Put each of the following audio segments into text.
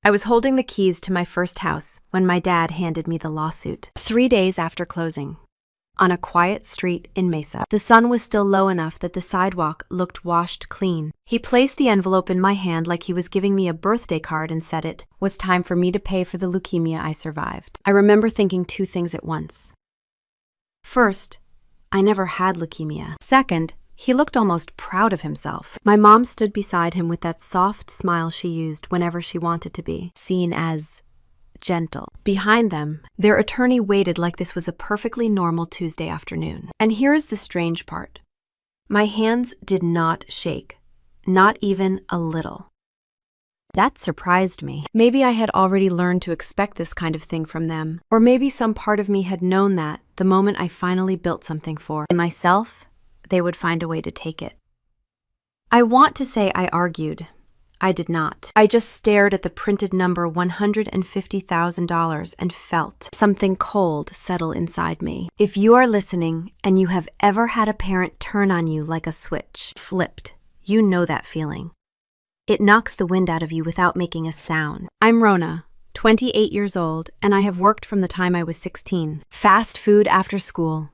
I was holding the keys to my first house when my dad handed me the lawsuit. 3 days after closing, on a quiet street in Mesa, the sun was still low enough that the sidewalk looked washed clean. He placed the envelope in my hand like he was giving me a birthday card and said it was time for me to pay for the leukemia I survived. I remember thinking two things at once. First, I never had leukemia. Second, he looked almost proud of himself. My mom stood beside him with that soft smile she used whenever she wanted to be seen as gentle. Behind them, their attorney waited like this was a perfectly normal Tuesday afternoon. And here is the strange part. My hands did not shake, not even a little. That surprised me. Maybe I had already learned to expect this kind of thing from them, or maybe some part of me had known that the moment I finally built something for myself, they would find a way to take it. I want to say I argued. I did not. I just stared at the printed number $150,000 and felt something cold settle inside me. If you are listening and you have ever had a parent turn on you like a switch, flipped, you know that feeling. It knocks the wind out of you without making a sound. I'm Rona, 28 years old, and I have worked from the time I was 16. Fast food after school,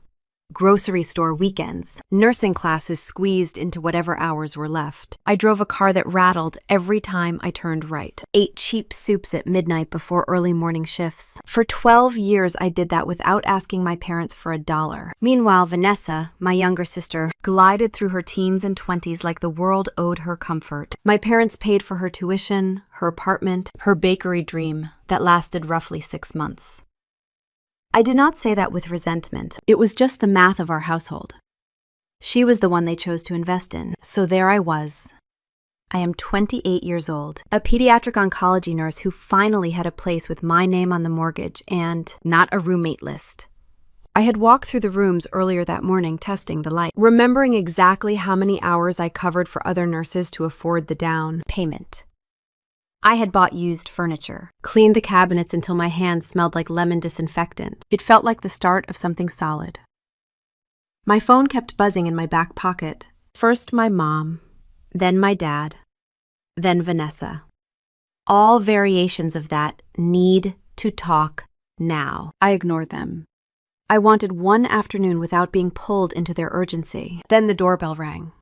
grocery store weekends, nursing classes squeezed into whatever hours were left. I drove a car that rattled every time I turned right. Ate cheap soups at midnight before early morning shifts. For 12 years, I did that without asking my parents for $1. Meanwhile, Vanessa, my younger sister, glided through her teens and 20s like the world owed her comfort. My parents paid for her tuition, her apartment, her bakery dream that lasted roughly 6 months. I did not say that with resentment. It was just the math of our household. She was the one they chose to invest in, so there I was. I am 28 years old, a pediatric oncology nurse who finally had a place with my name on the mortgage and not a roommate list. I had walked through the rooms earlier that morning testing the light, remembering exactly how many hours I covered for other nurses to afford the down payment. I had bought used furniture, cleaned the cabinets until my hands smelled like lemon disinfectant. It felt like the start of something solid. My phone kept buzzing in my back pocket. First my mom, then my dad, then Vanessa. All variations of that need to talk now. I ignored them. I wanted one afternoon without being pulled into their urgency. Then the doorbell rang.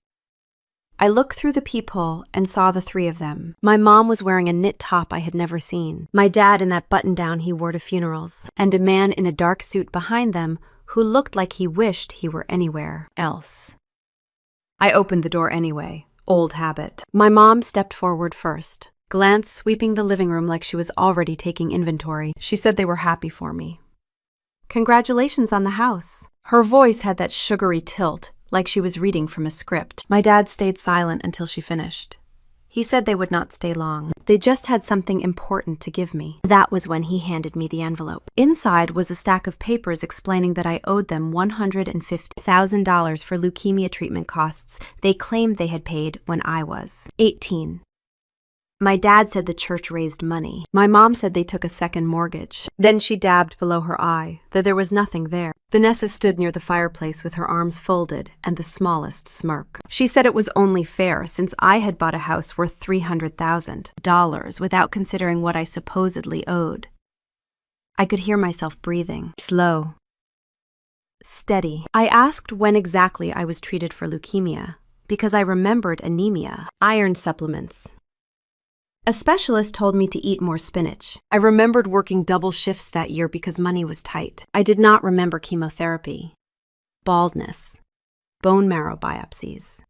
I looked through the peephole and saw the three of them. My mom was wearing a knit top I had never seen, my dad in that button-down he wore to funerals, and a man in a dark suit behind them who looked like he wished he were anywhere else. I opened the door anyway, old habit. My mom stepped forward first, glance sweeping the living room like she was already taking inventory. She said they were happy for me. Congratulations on the house. Her voice had that sugary tilt, like she was reading from a script. My dad stayed silent until she finished. He said they would not stay long. They just had something important to give me. That was when he handed me the envelope. Inside was a stack of papers explaining that I owed them $150,000 for leukemia treatment costs they claimed they had paid when I was 18. My dad said the church raised money. My mom said they took a second mortgage. Then she dabbed below her eye, that there was nothing there. Vanessa stood near the fireplace with her arms folded and the smallest smirk. She said it was only fair since I had bought a house worth $300,000 without considering what I supposedly owed. I could hear myself breathing, slow, steady. I asked when exactly I was treated for leukemia, because I remembered anemia, iron supplements. A specialist told me to eat more spinach. I remembered working double shifts that year because money was tight. I did not remember chemotherapy, baldness, bone marrow biopsies.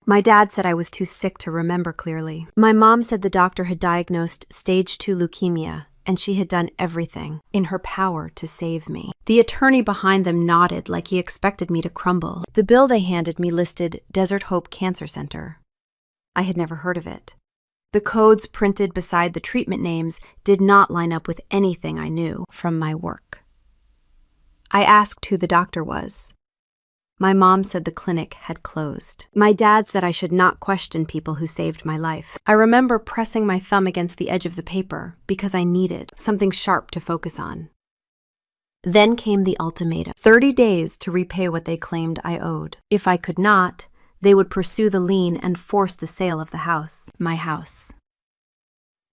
My dad said I was too sick to remember clearly. My mom said the doctor had diagnosed stage 2 leukemia, and she had done everything in her power to save me. The attorney behind them nodded like he expected me to crumble. The bill they handed me listed Desert Hope Cancer Center. I had never heard of it. The codes printed beside the treatment names did not line up with anything I knew from my work. I asked who the doctor was. My mom said the clinic had closed. My dad said I should not question people who saved my life. I remember pressing my thumb against the edge of the paper because I needed something sharp to focus on. Then came the ultimatum: 30 days to repay what they claimed I owed. If I could not, they would pursue the lien and force the sale of the house, my house.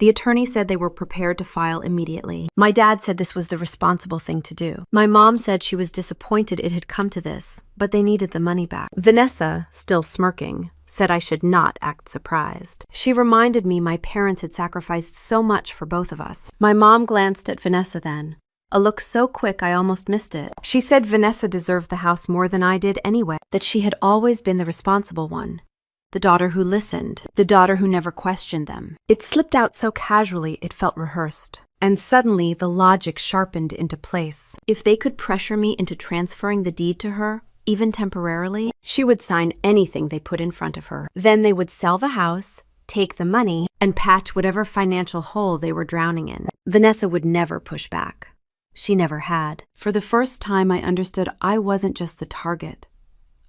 The attorney said they were prepared to file immediately. My dad said this was the responsible thing to do. My mom said she was disappointed it had come to this, but they needed the money back. Vanessa, still smirking, said I should not act surprised. She reminded me my parents had sacrificed so much for both of us. My mom glanced at Vanessa then. A look so quick I almost missed it. She said Vanessa deserved the house more than I did anyway, that she had always been the responsible one. The daughter who listened, the daughter who never questioned them. It slipped out so casually it felt rehearsed. And suddenly the logic sharpened into place. If they could pressure me into transferring the deed to her, even temporarily, she would sign anything they put in front of her. Then they would sell the house, take the money, and patch whatever financial hole they were drowning in. Vanessa would never push back. She never had. For the first time, I understood I wasn't just the target.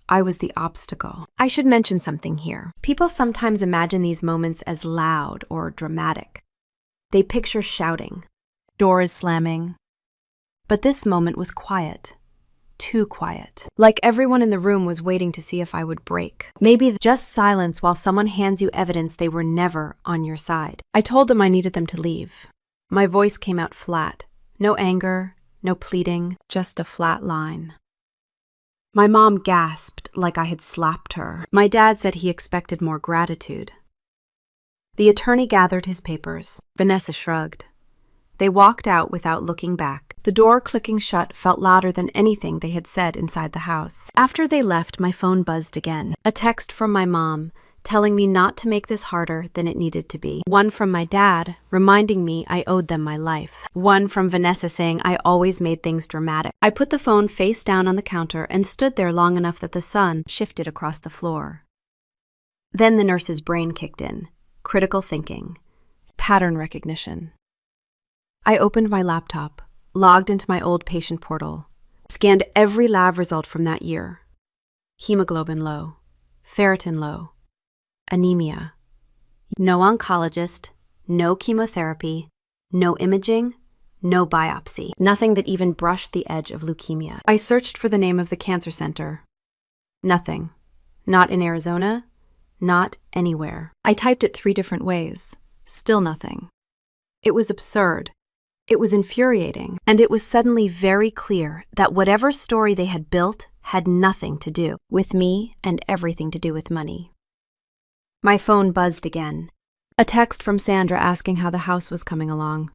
I was the obstacle. I should mention something here. People sometimes imagine these moments as loud or dramatic. They picture shouting, doors slamming. But this moment was quiet. Too quiet. Like everyone in the room was waiting to see if I would break. Maybe just silence while someone hands you evidence they were never on your side. I told them I needed them to leave. My voice came out flat. No anger, no pleading, just a flat line. My mom gasped like I had slapped her. My dad said he expected more gratitude. The attorney gathered his papers. Vanessa shrugged. They walked out without looking back. The door clicking shut felt louder than anything they had said inside the house. After they left, my phone buzzed again. A text from my mom, telling me not to make this harder than it needed to be. One from my dad, reminding me I owed them my life. One from Vanessa saying I always made things dramatic. I put the phone face down on the counter and stood there long enough that the sun shifted across the floor. Then the nurse's brain kicked in. Critical thinking. Pattern recognition. I opened my laptop, logged into my old patient portal, scanned every lab result from that year. Hemoglobin low. Ferritin low. Anemia. No oncologist, no chemotherapy, no imaging, no biopsy. Nothing that even brushed the edge of leukemia. I searched for the name of the cancer center. Nothing. Not in Arizona, not anywhere. I typed it 3 different ways. Still nothing. It was absurd. It was infuriating. And it was suddenly very clear that whatever story they had built had nothing to do with me and everything to do with money. My phone buzzed again. A text from Sandra asking how the house was coming along.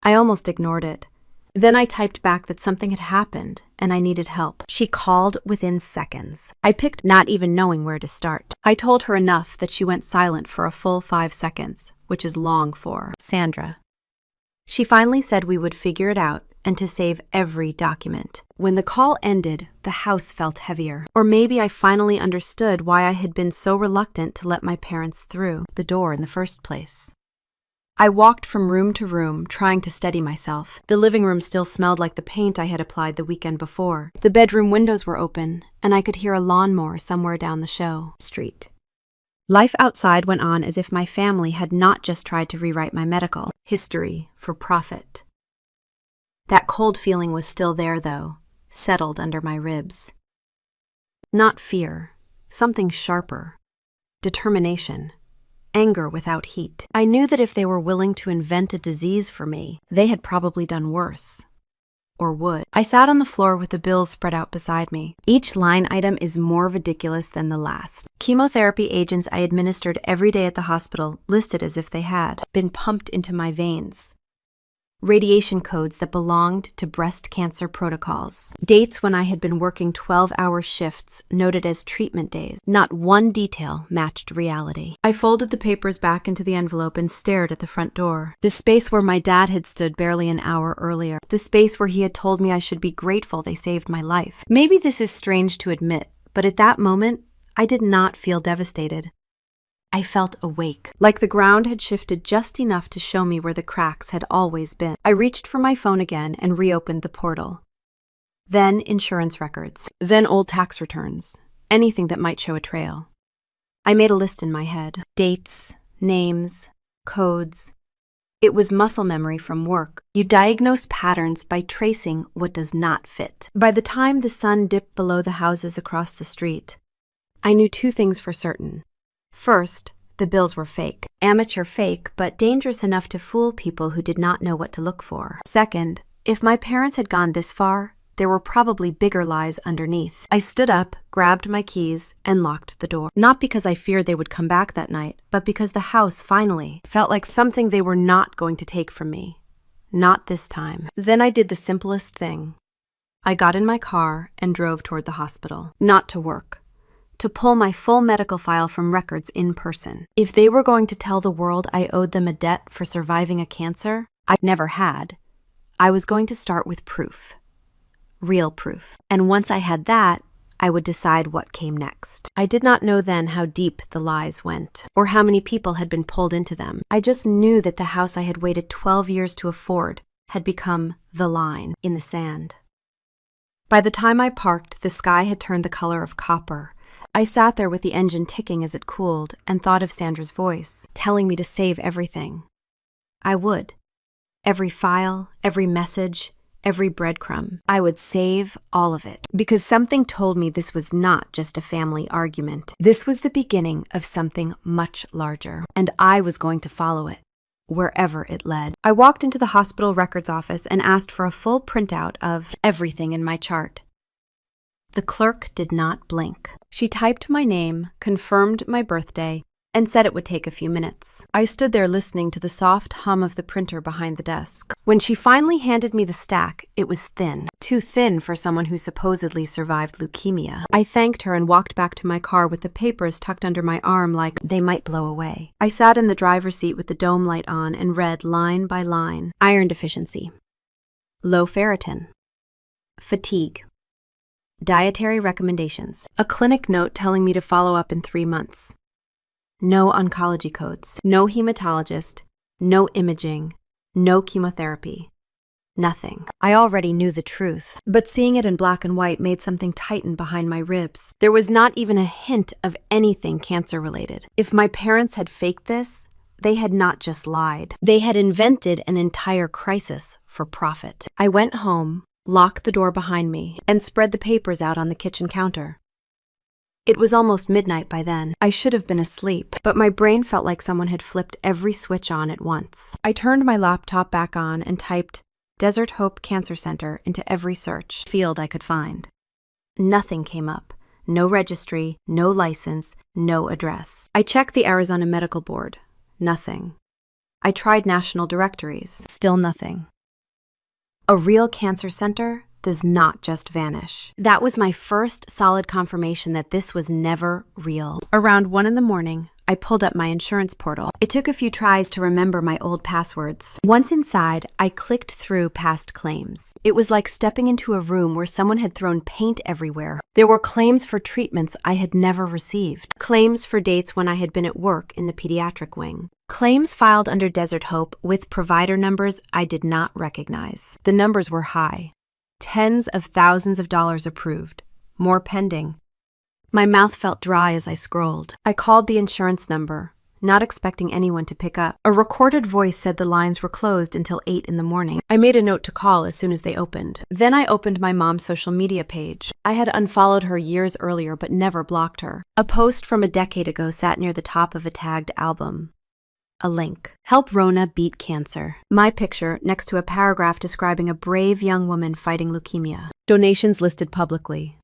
I almost ignored it. Then I typed back that something had happened and I needed help. She called within seconds. I picked, not even knowing where to start. I told her enough that she went silent for a full 5 seconds, which is long for Sandra. She finally said we would figure it out and to save every document. When the call ended, the house felt heavier. Or maybe I finally understood why I had been so reluctant to let my parents through the door in the first place. I walked from room to room, trying to steady myself. The living room still smelled like the paint I had applied the weekend before. The bedroom windows were open, and I could hear a lawnmower somewhere down the street. Life outside went on as if my family had not just tried to rewrite my medical history for profit. That cold feeling was still there, though, settled under my ribs. Not fear, something sharper. Determination. Anger without heat. I knew that if they were willing to invent a disease for me, they had probably done worse. Or would. I sat on the floor with the bills spread out beside me. Each line item is more ridiculous than the last. Chemotherapy agents I administered every day at the hospital listed as if they had been pumped into my veins. Radiation codes that belonged to breast cancer protocols. Dates when I had been working 12-hour shifts noted as treatment days. Not one detail matched reality. I folded the papers back into the envelope and stared at the front door. The space where my dad had stood barely an hour earlier. The space where he had told me I should be grateful they saved my life. Maybe this is strange to admit, but at that moment, I did not feel devastated. I felt awake, like the ground had shifted just enough to show me where the cracks had always been. I reached for my phone again and reopened the portal. Then insurance records. Then old tax returns. Anything that might show a trail. I made a list in my head. Dates, names, codes. It was muscle memory from work. You diagnose patterns by tracing what does not fit. By the time the sun dipped below the houses across the street, I knew 2 things for certain. First, the bills were fake. Amateur fake, but dangerous enough to fool people who did not know what to look for. Second, if my parents had gone this far, there were probably bigger lies underneath. I stood up, grabbed my keys, and locked the door. Not because I feared they would come back that night, but because the house finally felt like something they were not going to take from me. Not this time. Then I did the simplest thing. I got in my car and drove toward the hospital. Not to work. To pull my full medical file from records in person. If they were going to tell the world I owed them a debt for surviving a cancer I never had, I was going to start with proof. Real proof. And once I had that, I would decide what came next. I did not know then how deep the lies went, or how many people had been pulled into them. I just knew that the house I had waited 12 years to afford had become the line in the sand. By the time I parked, the sky had turned the color of copper. I sat there with the engine ticking as it cooled and thought of Sandra's voice, telling me to save everything. I would. Every file, every message, every breadcrumb. I would save all of it, because something told me this was not just a family argument. This was the beginning of something much larger, and I was going to follow it, wherever it led. I walked into the hospital records office and asked for a full printout of everything in my chart. The clerk did not blink. She typed my name, confirmed my birthday, and said it would take a few minutes. I stood there listening to the soft hum of the printer behind the desk. When she finally handed me the stack, it was thin. Too thin for someone who supposedly survived leukemia. I thanked her and walked back to my car with the papers tucked under my arm like they might blow away. I sat in the driver's seat with the dome light on and read line by line. Iron deficiency. Low ferritin. Fatigue. Dietary recommendations. A clinic note telling me to follow up in 3 months. No oncology codes, no hematologist, no imaging, no chemotherapy. Nothing. I already knew the truth, but seeing it in black and white made something tighten behind my ribs. There was not even a hint of anything cancer-related. If my parents had faked this, they had not just lied. They had invented an entire crisis for profit. I went home, locked the door behind me, and spread the papers out on the kitchen counter. It was almost midnight by then. I should have been asleep, but my brain felt like someone had flipped every switch on at once. I turned my laptop back on and typed Desert Hope Cancer Center into every search field I could find. Nothing came up. No registry, no license, no address. I checked the Arizona Medical Board. Nothing. I tried national directories. Still nothing. A real cancer center does not just vanish. That was my first solid confirmation that this was never real. Around 1 a.m, I pulled up my insurance portal. It took a few tries to remember my old passwords. Once inside, I clicked through past claims. It was like stepping into a room where someone had thrown paint everywhere. There were claims for treatments I had never received. Claims for dates when I had been at work in the pediatric wing. Claims filed under Desert Hope with provider numbers I did not recognize. The numbers were high. Tens of thousands of dollars approved. More pending. My mouth felt dry as I scrolled. I called the insurance number, not expecting anyone to pick up. A recorded voice said the lines were closed until 8 a.m. I made a note to call as soon as they opened. Then I opened my mom's social media page. I had unfollowed her years earlier but never blocked her. A post from a decade ago sat near the top of a tagged album. A link. Help Rona beat cancer. My picture next to a paragraph describing a brave young woman fighting leukemia. Donations listed publicly.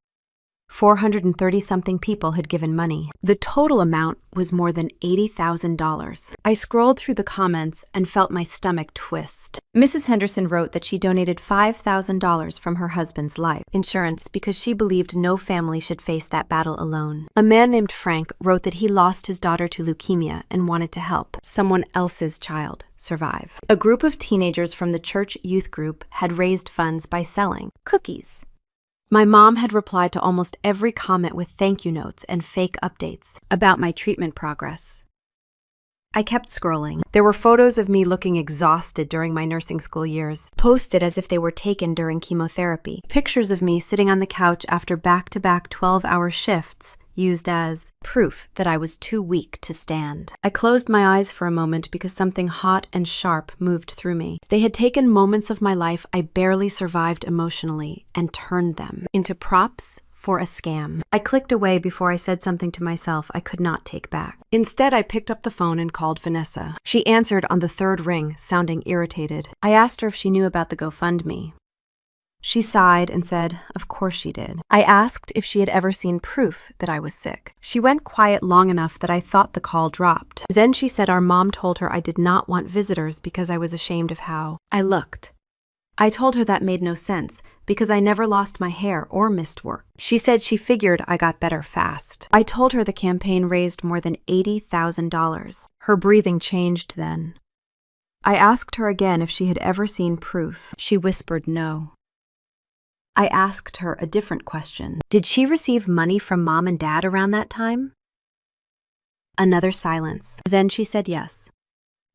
430-something people had given money. The total amount was more than $80,000. I scrolled through the comments and felt my stomach twist. Mrs. Henderson wrote that she donated $5,000 from her husband's life insurance because she believed no family should face that battle alone. A man named Frank wrote that he lost his daughter to leukemia and wanted to help someone else's child survive. A group of teenagers from the church youth group had raised funds by selling cookies. My mom had replied to almost every comment with thank you notes and fake updates about my treatment progress. I kept scrolling. There were photos of me looking exhausted during my nursing school years, posted as if they were taken during chemotherapy. Pictures of me sitting on the couch after back-to-back 12-hour shifts used as proof that I was too weak to stand. I closed my eyes for a moment because something hot and sharp moved through me. They had taken moments of my life I barely survived emotionally and turned them into props for a scam. I clicked away before I said something to myself I could not take back. Instead, I picked up the phone and called Vanessa. She answered on the third ring, sounding irritated. I asked her if she knew about the GoFundMe. She sighed and said, of course she did. I asked if she had ever seen proof that I was sick. She went quiet long enough that I thought the call dropped. Then she said our mom told her I did not want visitors because I was ashamed of how I looked. I told her that made no sense because I never lost my hair or missed work. She said she figured I got better fast. I told her the campaign raised more than $80,000. Her breathing changed then. I asked her again if she had ever seen proof. She whispered no. I asked her a different question. Did she receive money from mom and dad around that time? Another silence. Then she said yes.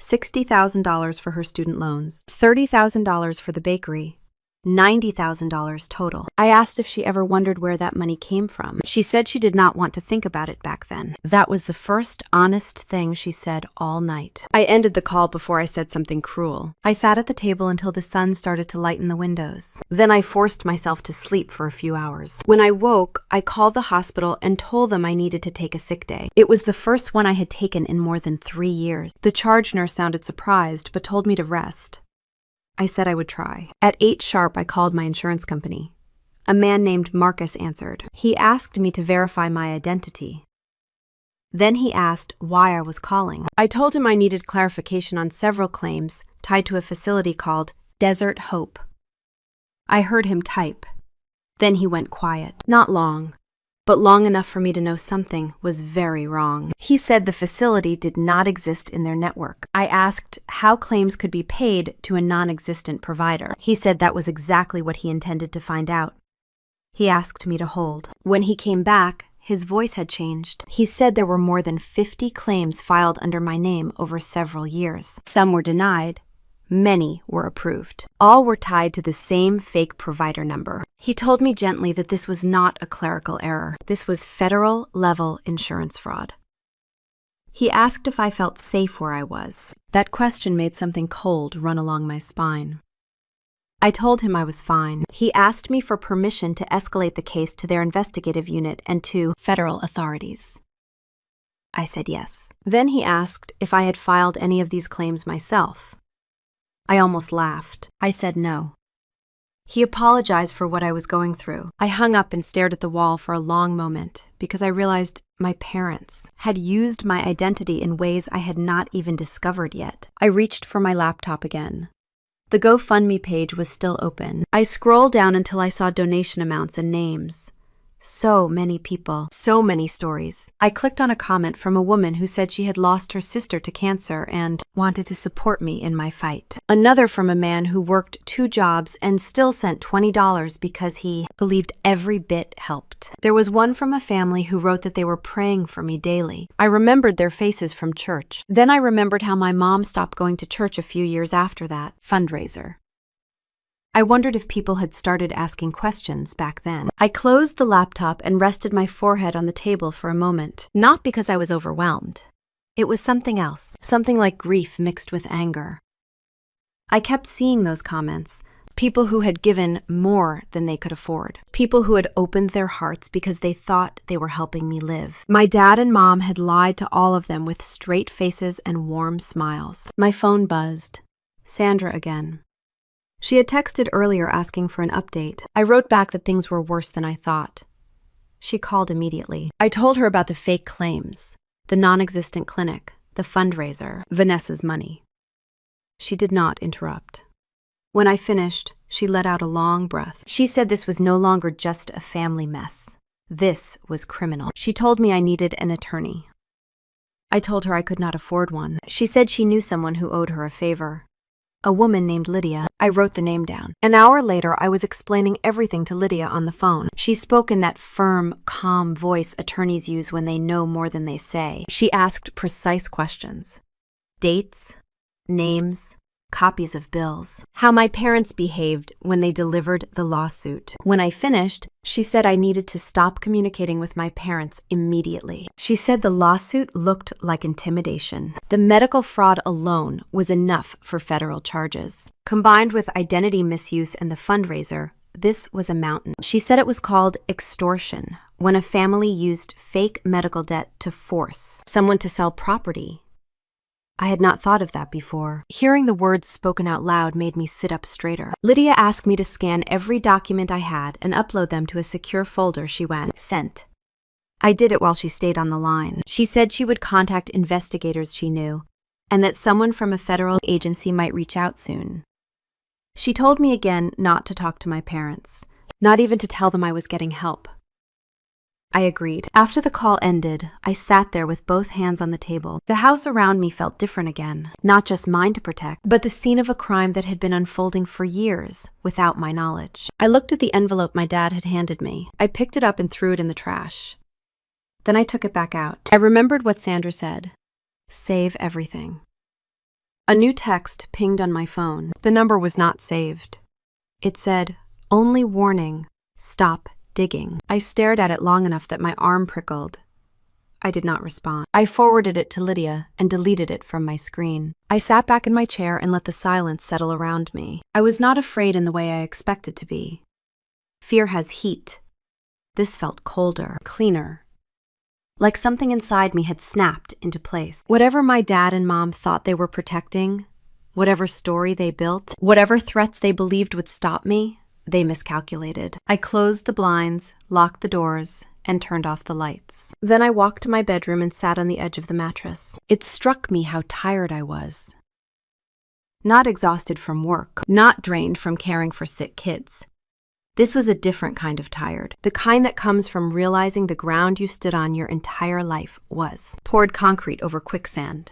$60,000 for her student loans, $30,000 for the bakery, $90,000 total. I asked if she ever wondered where that money came from. She said she did not want to think about it back then. That was the first honest thing she said all night. I ended the call before I said something cruel. I sat at the table until the sun started to lighten the windows. Then I forced myself to sleep for a few hours. When I woke, I called the hospital and told them I needed to take a sick day. It was the first one I had taken in more than 3 years. The charge nurse sounded surprised, but told me to rest. I said I would try. At 8 sharp, I called my insurance company. A man named Marcus answered. He asked me to verify my identity. Then he asked why I was calling. I told him I needed clarification on several claims tied to a facility called Desert Hope. I heard him type. Then he went quiet. Not long, but long enough for me to know something was very wrong. He said the facility did not exist in their network. I asked how claims could be paid to a non-existent provider. He said that was exactly what he intended to find out. He asked me to hold. When he came back, his voice had changed. He said there were more than 50 claims filed under my name over several years. Some were denied. Many were approved. All were tied to the same fake provider number. He told me gently that this was not a clerical error. This was federal-level insurance fraud. He asked if I felt safe where I was. That question made something cold run along my spine. I told him I was fine. He asked me for permission to escalate the case to their investigative unit and to federal authorities. I said yes. Then he asked if I had filed any of these claims myself. I almost laughed. I said no. He apologized for what I was going through. I hung up and stared at the wall for a long moment because I realized my parents had used my identity in ways I had not even discovered yet. I reached for my laptop again. The GoFundMe page was still open. I scrolled down until I saw donation amounts and names. So many people, so many stories. I clicked on a comment from a woman who said she had lost her sister to cancer and wanted to support me in my fight. Another from a man who worked 2 jobs and still sent $20 because he believed every bit helped. There was one from a family who wrote that they were praying for me daily. I remembered their faces from church. Then I remembered how my mom stopped going to church a few years after that fundraiser. I wondered if people had started asking questions back then. I closed the laptop and rested my forehead on the table for a moment. Not because I was overwhelmed. It was something else, something like grief mixed with anger. I kept seeing those comments. People who had given more than they could afford. People who had opened their hearts because they thought they were helping me live. My dad and mom had lied to all of them with straight faces and warm smiles. My phone buzzed. Sandra again. She had texted earlier asking for an update. I wrote back that things were worse than I thought. She called immediately. I told her about the fake claims, the non-existent clinic, the fundraiser, Vanessa's money. She did not interrupt. When I finished, she let out a long breath. She said this was no longer just a family mess. This was criminal. She told me I needed an attorney. I told her I could not afford one. She said she knew someone who owed her a favor. A woman named Lydia. I wrote the name down. An hour later, I was explaining everything to Lydia on the phone. She spoke in that firm, calm voice attorneys use when they know more than they say. She asked precise questions. Dates, names, copies of bills. How my parents behaved when they delivered the lawsuit. When I finished, she said I needed to stop communicating with my parents immediately. She said the lawsuit looked like intimidation. The medical fraud alone was enough for federal charges. Combined with identity misuse and the fundraiser, this was a mountain. She said it was called extortion, when a family used fake medical debt to force someone to sell property. I had not thought of that before. Hearing the words spoken out loud made me sit up straighter. Lydia asked me to scan every document I had and upload them to a secure folder. She went, "Sent." I did it while she stayed on the line. She said she would contact investigators she knew, and that someone from a federal agency might reach out soon. She told me again not to talk to my parents, not even to tell them I was getting help. I agreed. After the call ended, I sat there with both hands on the table. The house around me felt different again, not just mine to protect, but the scene of a crime that had been unfolding for years without my knowledge. I looked at the envelope my dad had handed me. I picked it up and threw it in the trash. Then I took it back out. I remembered what Sandra said. Save everything. A new text pinged on my phone. The number was not saved. It said, "Only warning, stop digging." I stared at it long enough that my arm prickled. I did not respond. I forwarded it to Lydia and deleted it from my screen. I sat back in my chair and let the silence settle around me. I was not afraid in the way I expected to be. Fear has heat. This felt colder, cleaner. Like something inside me had snapped into place. Whatever my dad and mom thought they were protecting, whatever story they built, whatever threats they believed would stop me, they miscalculated. I closed the blinds, locked the doors, and turned off the lights. Then I walked to my bedroom and sat on the edge of the mattress. It struck me how tired I was. Not exhausted from work, not drained from caring for sick kids. This was a different kind of tired, the kind that comes from realizing the ground you stood on your entire life was poured concrete over quicksand.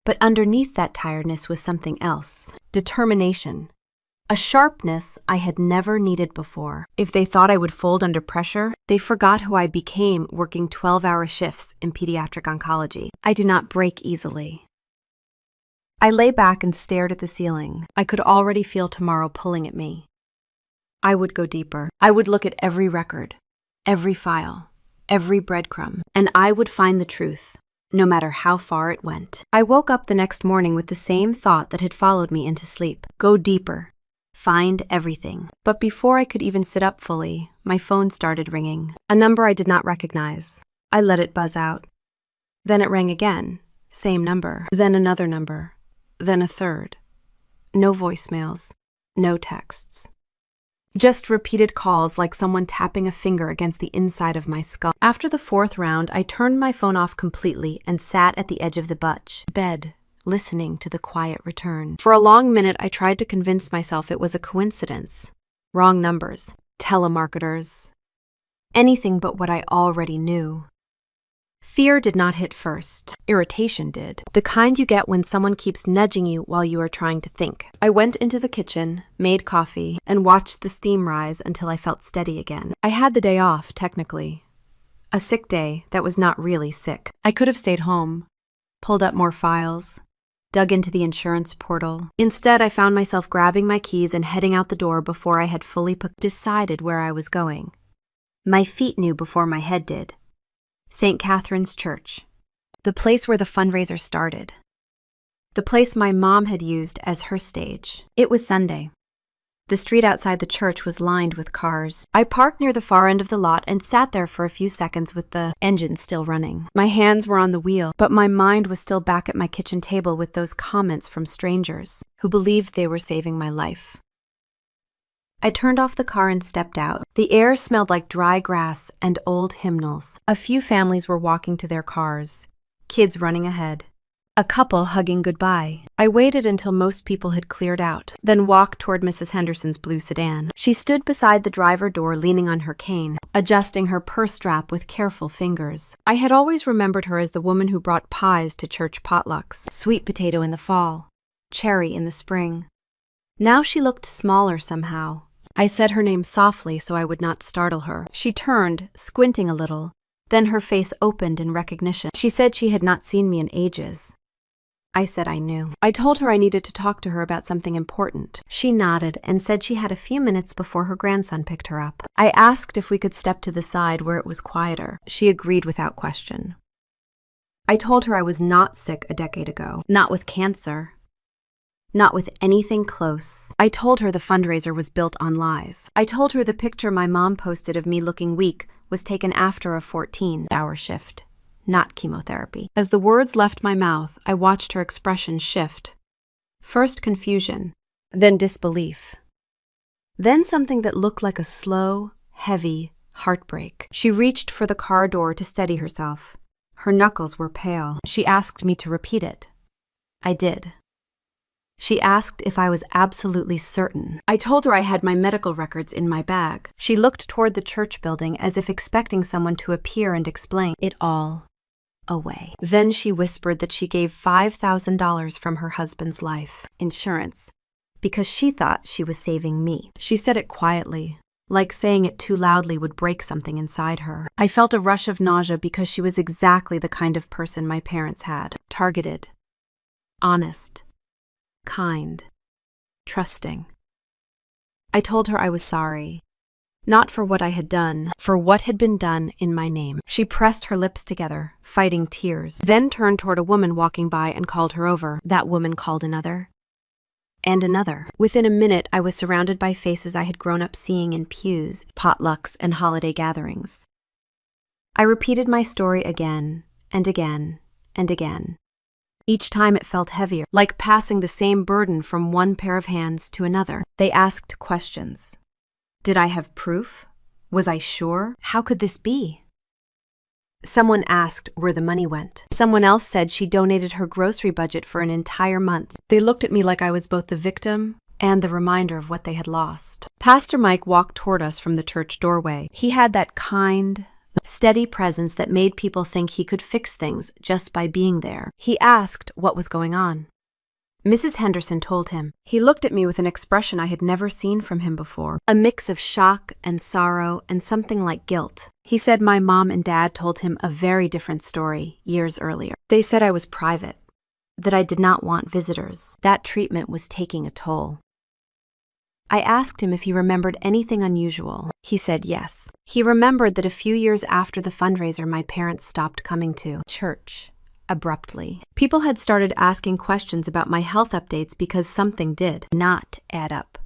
But underneath that tiredness was something else, determination. A sharpness I had never needed before. If they thought I would fold under pressure, they forgot who I became working 12-hour shifts in pediatric oncology. I do not break easily. I lay back and stared at the ceiling. I could already feel tomorrow pulling at me. I would go deeper. I would look at every record, every file, every breadcrumb, and I would find the truth, no matter how far it went. I woke up the next morning with the same thought that had followed me into sleep. Go deeper. Find everything. But before I could even sit up fully, my phone started ringing. A number I did not recognize. I let it buzz out. Then it rang again. Same number. Then another number. Then a third. No voicemails. No texts. Just repeated calls like someone tapping a finger against the inside of my skull. After the fourth round, I turned my phone off completely and sat at the edge of the bed, listening to the quiet return. For a long minute, I tried to convince myself it was a coincidence. Wrong numbers, telemarketers, anything but what I already knew. Fear did not hit first. Irritation did. The kind you get when someone keeps nudging you while you are trying to think. I went into the kitchen, made coffee, and watched the steam rise until I felt steady again. I had the day off, technically. A sick day that was not really sick. I could have stayed home, pulled up more files, dug into the insurance portal. Instead, I found myself grabbing my keys and heading out the door before I had fully decided where I was going. My feet knew before my head did. St. Catherine's Church, the place where the fundraiser started, the place my mom had used as her stage. It was Sunday. The street outside the church was lined with cars. I parked near the far end of the lot and sat there for a few seconds with the engine still running. My hands were on the wheel, but my mind was still back at my kitchen table with those comments from strangers who believed they were saving my life. I turned off the car and stepped out. The air smelled like dry grass and old hymnals. A few families were walking to their cars, kids running ahead, a couple hugging goodbye. I waited until most people had cleared out, then walked toward Mrs. Henderson's blue sedan. She stood beside the driver door leaning on her cane, adjusting her purse strap with careful fingers. I had always remembered her as the woman who brought pies to church potlucks, sweet potato in the fall, cherry in the spring. Now she looked smaller somehow. I said her name softly so I would not startle her. She turned, squinting a little. Then her face opened in recognition. She said she had not seen me in ages. I said I knew. I told her I needed to talk to her about something important. She nodded and said she had a few minutes before her grandson picked her up. I asked if we could step to the side where it was quieter. She agreed without question. I told her I was not sick a decade ago, not with cancer. Not with anything close. I told her the fundraiser was built on lies. I told her the picture my mom posted of me looking weak was taken after a 14-hour shift, not chemotherapy. As the words left my mouth, I watched her expression shift. First confusion, then disbelief. Then something that looked like a slow, heavy heartbreak. She reached for the car door to steady herself. Her knuckles were pale. She asked me to repeat it. I did. She asked if I was absolutely certain. I told her I had my medical records in my bag. She looked toward the church building as if expecting someone to appear and explain it all away. Then she whispered that she gave $5,000 from her husband's life insurance because she thought she was saving me. She said it quietly, like saying it too loudly would break something inside her. I felt a rush of nausea because she was exactly the kind of person my parents had. Targeted, honest, kind, trusting. I told her I was sorry. Not for what I had done, for what had been done in my name. She pressed her lips together, fighting tears, then turned toward a woman walking by and called her over. That woman called another. And another. Within a minute, I was surrounded by faces I had grown up seeing in pews, potlucks, and holiday gatherings. I repeated my story again, and again, and again. Each time it felt heavier, like passing the same burden from one pair of hands to another. They asked questions. Did I have proof? Was I sure? How could this be? Someone asked where the money went. Someone else said she donated her grocery budget for an entire month. They looked at me like I was both the victim and the reminder of what they had lost. Pastor Mike walked toward us from the church doorway. He had that kind, steady presence that made people think he could fix things just by being there. He asked what was going on. Mrs. Henderson told him. He looked at me with an expression I had never seen from him before, a mix of shock and sorrow and something like guilt. He said my mom and dad told him a very different story years earlier. They said I was private, that I did not want visitors. That treatment was taking a toll. I asked him if he remembered anything unusual. He said yes. He remembered that a few years after the fundraiser, my parents stopped coming to church. Abruptly. People had started asking questions about my health updates because something did not add up.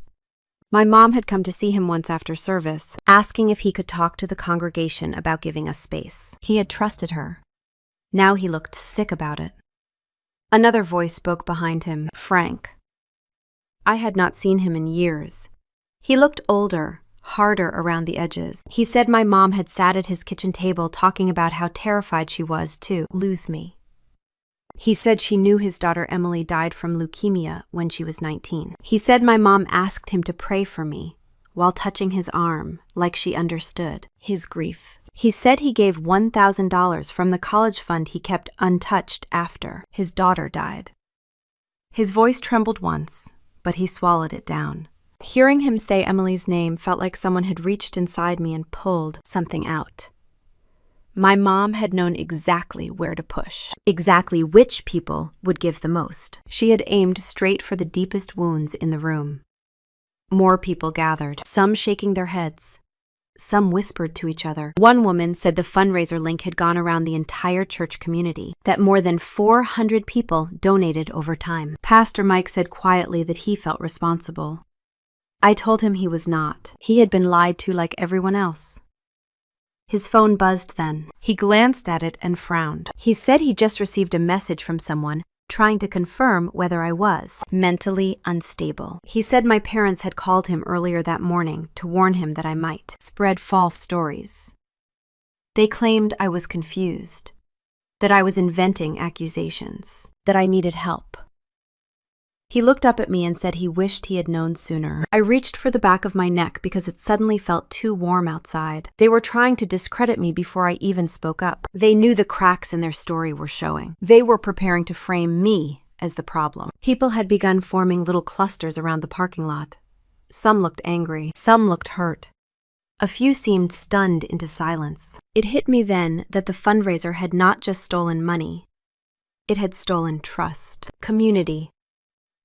My mom had come to see him once after service, asking if he could talk to the congregation about giving us space. He had trusted her. Now he looked sick about it. Another voice spoke behind him, Frank. I had not seen him in years. He looked older, harder around the edges. He said my mom had sat at his kitchen table talking about how terrified she was to lose me. He said she knew his daughter Emily died from leukemia when she was 19. He said my mom asked him to pray for me while touching his arm, like she understood his grief. He said he gave $1,000 from the college fund he kept untouched after his daughter died. His voice trembled once, but he swallowed it down. Hearing him say Emily's name felt like someone had reached inside me and pulled something out. My mom had known exactly where to push, exactly which people would give the most. She had aimed straight for the deepest wounds in the room. More people gathered, some shaking their heads. Some whispered to each other. One woman said the fundraiser link had gone around the entire church community, that more than 400 people donated over time. Pastor Mike said quietly that he felt responsible. I told him he was not. He had been lied to like everyone else. His phone buzzed then. He glanced at it and frowned. He said he just received a message from someone trying to confirm whether I was mentally unstable. He said my parents had called him earlier that morning to warn him that I might spread false stories. They claimed I was confused, that I was inventing accusations, that I needed help. He looked up at me and said he wished he had known sooner. I reached for the back of my neck because it suddenly felt too warm outside. They were trying to discredit me before I even spoke up. They knew the cracks in their story were showing. They were preparing to frame me as the problem. People had begun forming little clusters around the parking lot. Some looked angry. Some looked hurt. A few seemed stunned into silence. It hit me then that the fundraiser had not just stolen money. It had stolen trust, community,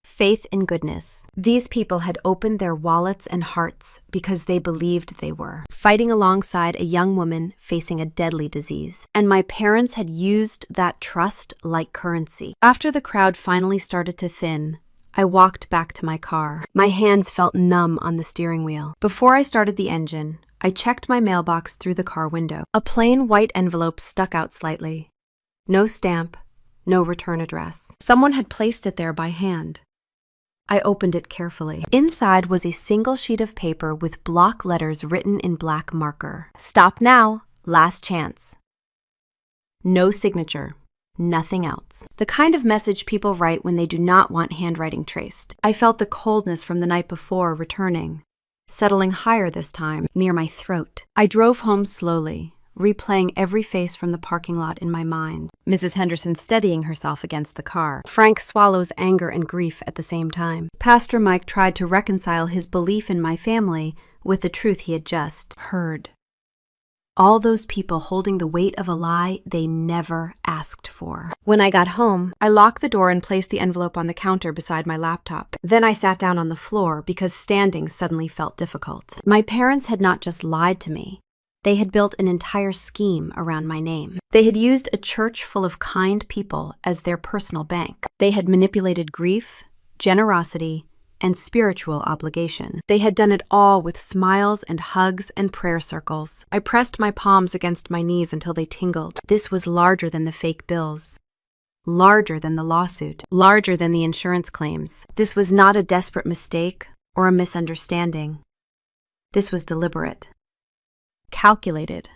faith in goodness. These people had opened their wallets and hearts because they believed they were fighting alongside a young woman facing a deadly disease. And my parents had used that trust like currency. After the crowd finally started to thin, I walked back to my car. My hands felt numb on the steering wheel. Before I started the engine, I checked my mailbox through the car window. A plain white envelope stuck out slightly. No stamp, no return address. Someone had placed it there by hand. I opened it carefully. Inside was a single sheet of paper with block letters written in black marker. Stop now. Last chance. No signature. Nothing else. The kind of message people write when they do not want handwriting traced. I felt the coldness from the night before returning, settling higher this time, near my throat. I drove home slowly, replaying every face from the parking lot in my mind. Mrs. Henderson steadying herself against the car. Frank Swallow's anger and grief at the same time. Pastor Mike tried to reconcile his belief in my family with the truth he had just heard. All those people holding the weight of a lie they never asked for. When I got home, I locked the door and placed the envelope on the counter beside my laptop. Then I sat down on the floor because standing suddenly felt difficult. My parents had not just lied to me. They had built an entire scheme around my name. They had used a church full of kind people as their personal bank. They had manipulated grief, generosity, and spiritual obligation. They had done it all with smiles and hugs and prayer circles. I pressed my palms against my knees until they tingled. This was larger than the fake bills, larger than the lawsuit, larger than the insurance claims. This was not a desperate mistake or a misunderstanding. This was deliberate, calculated,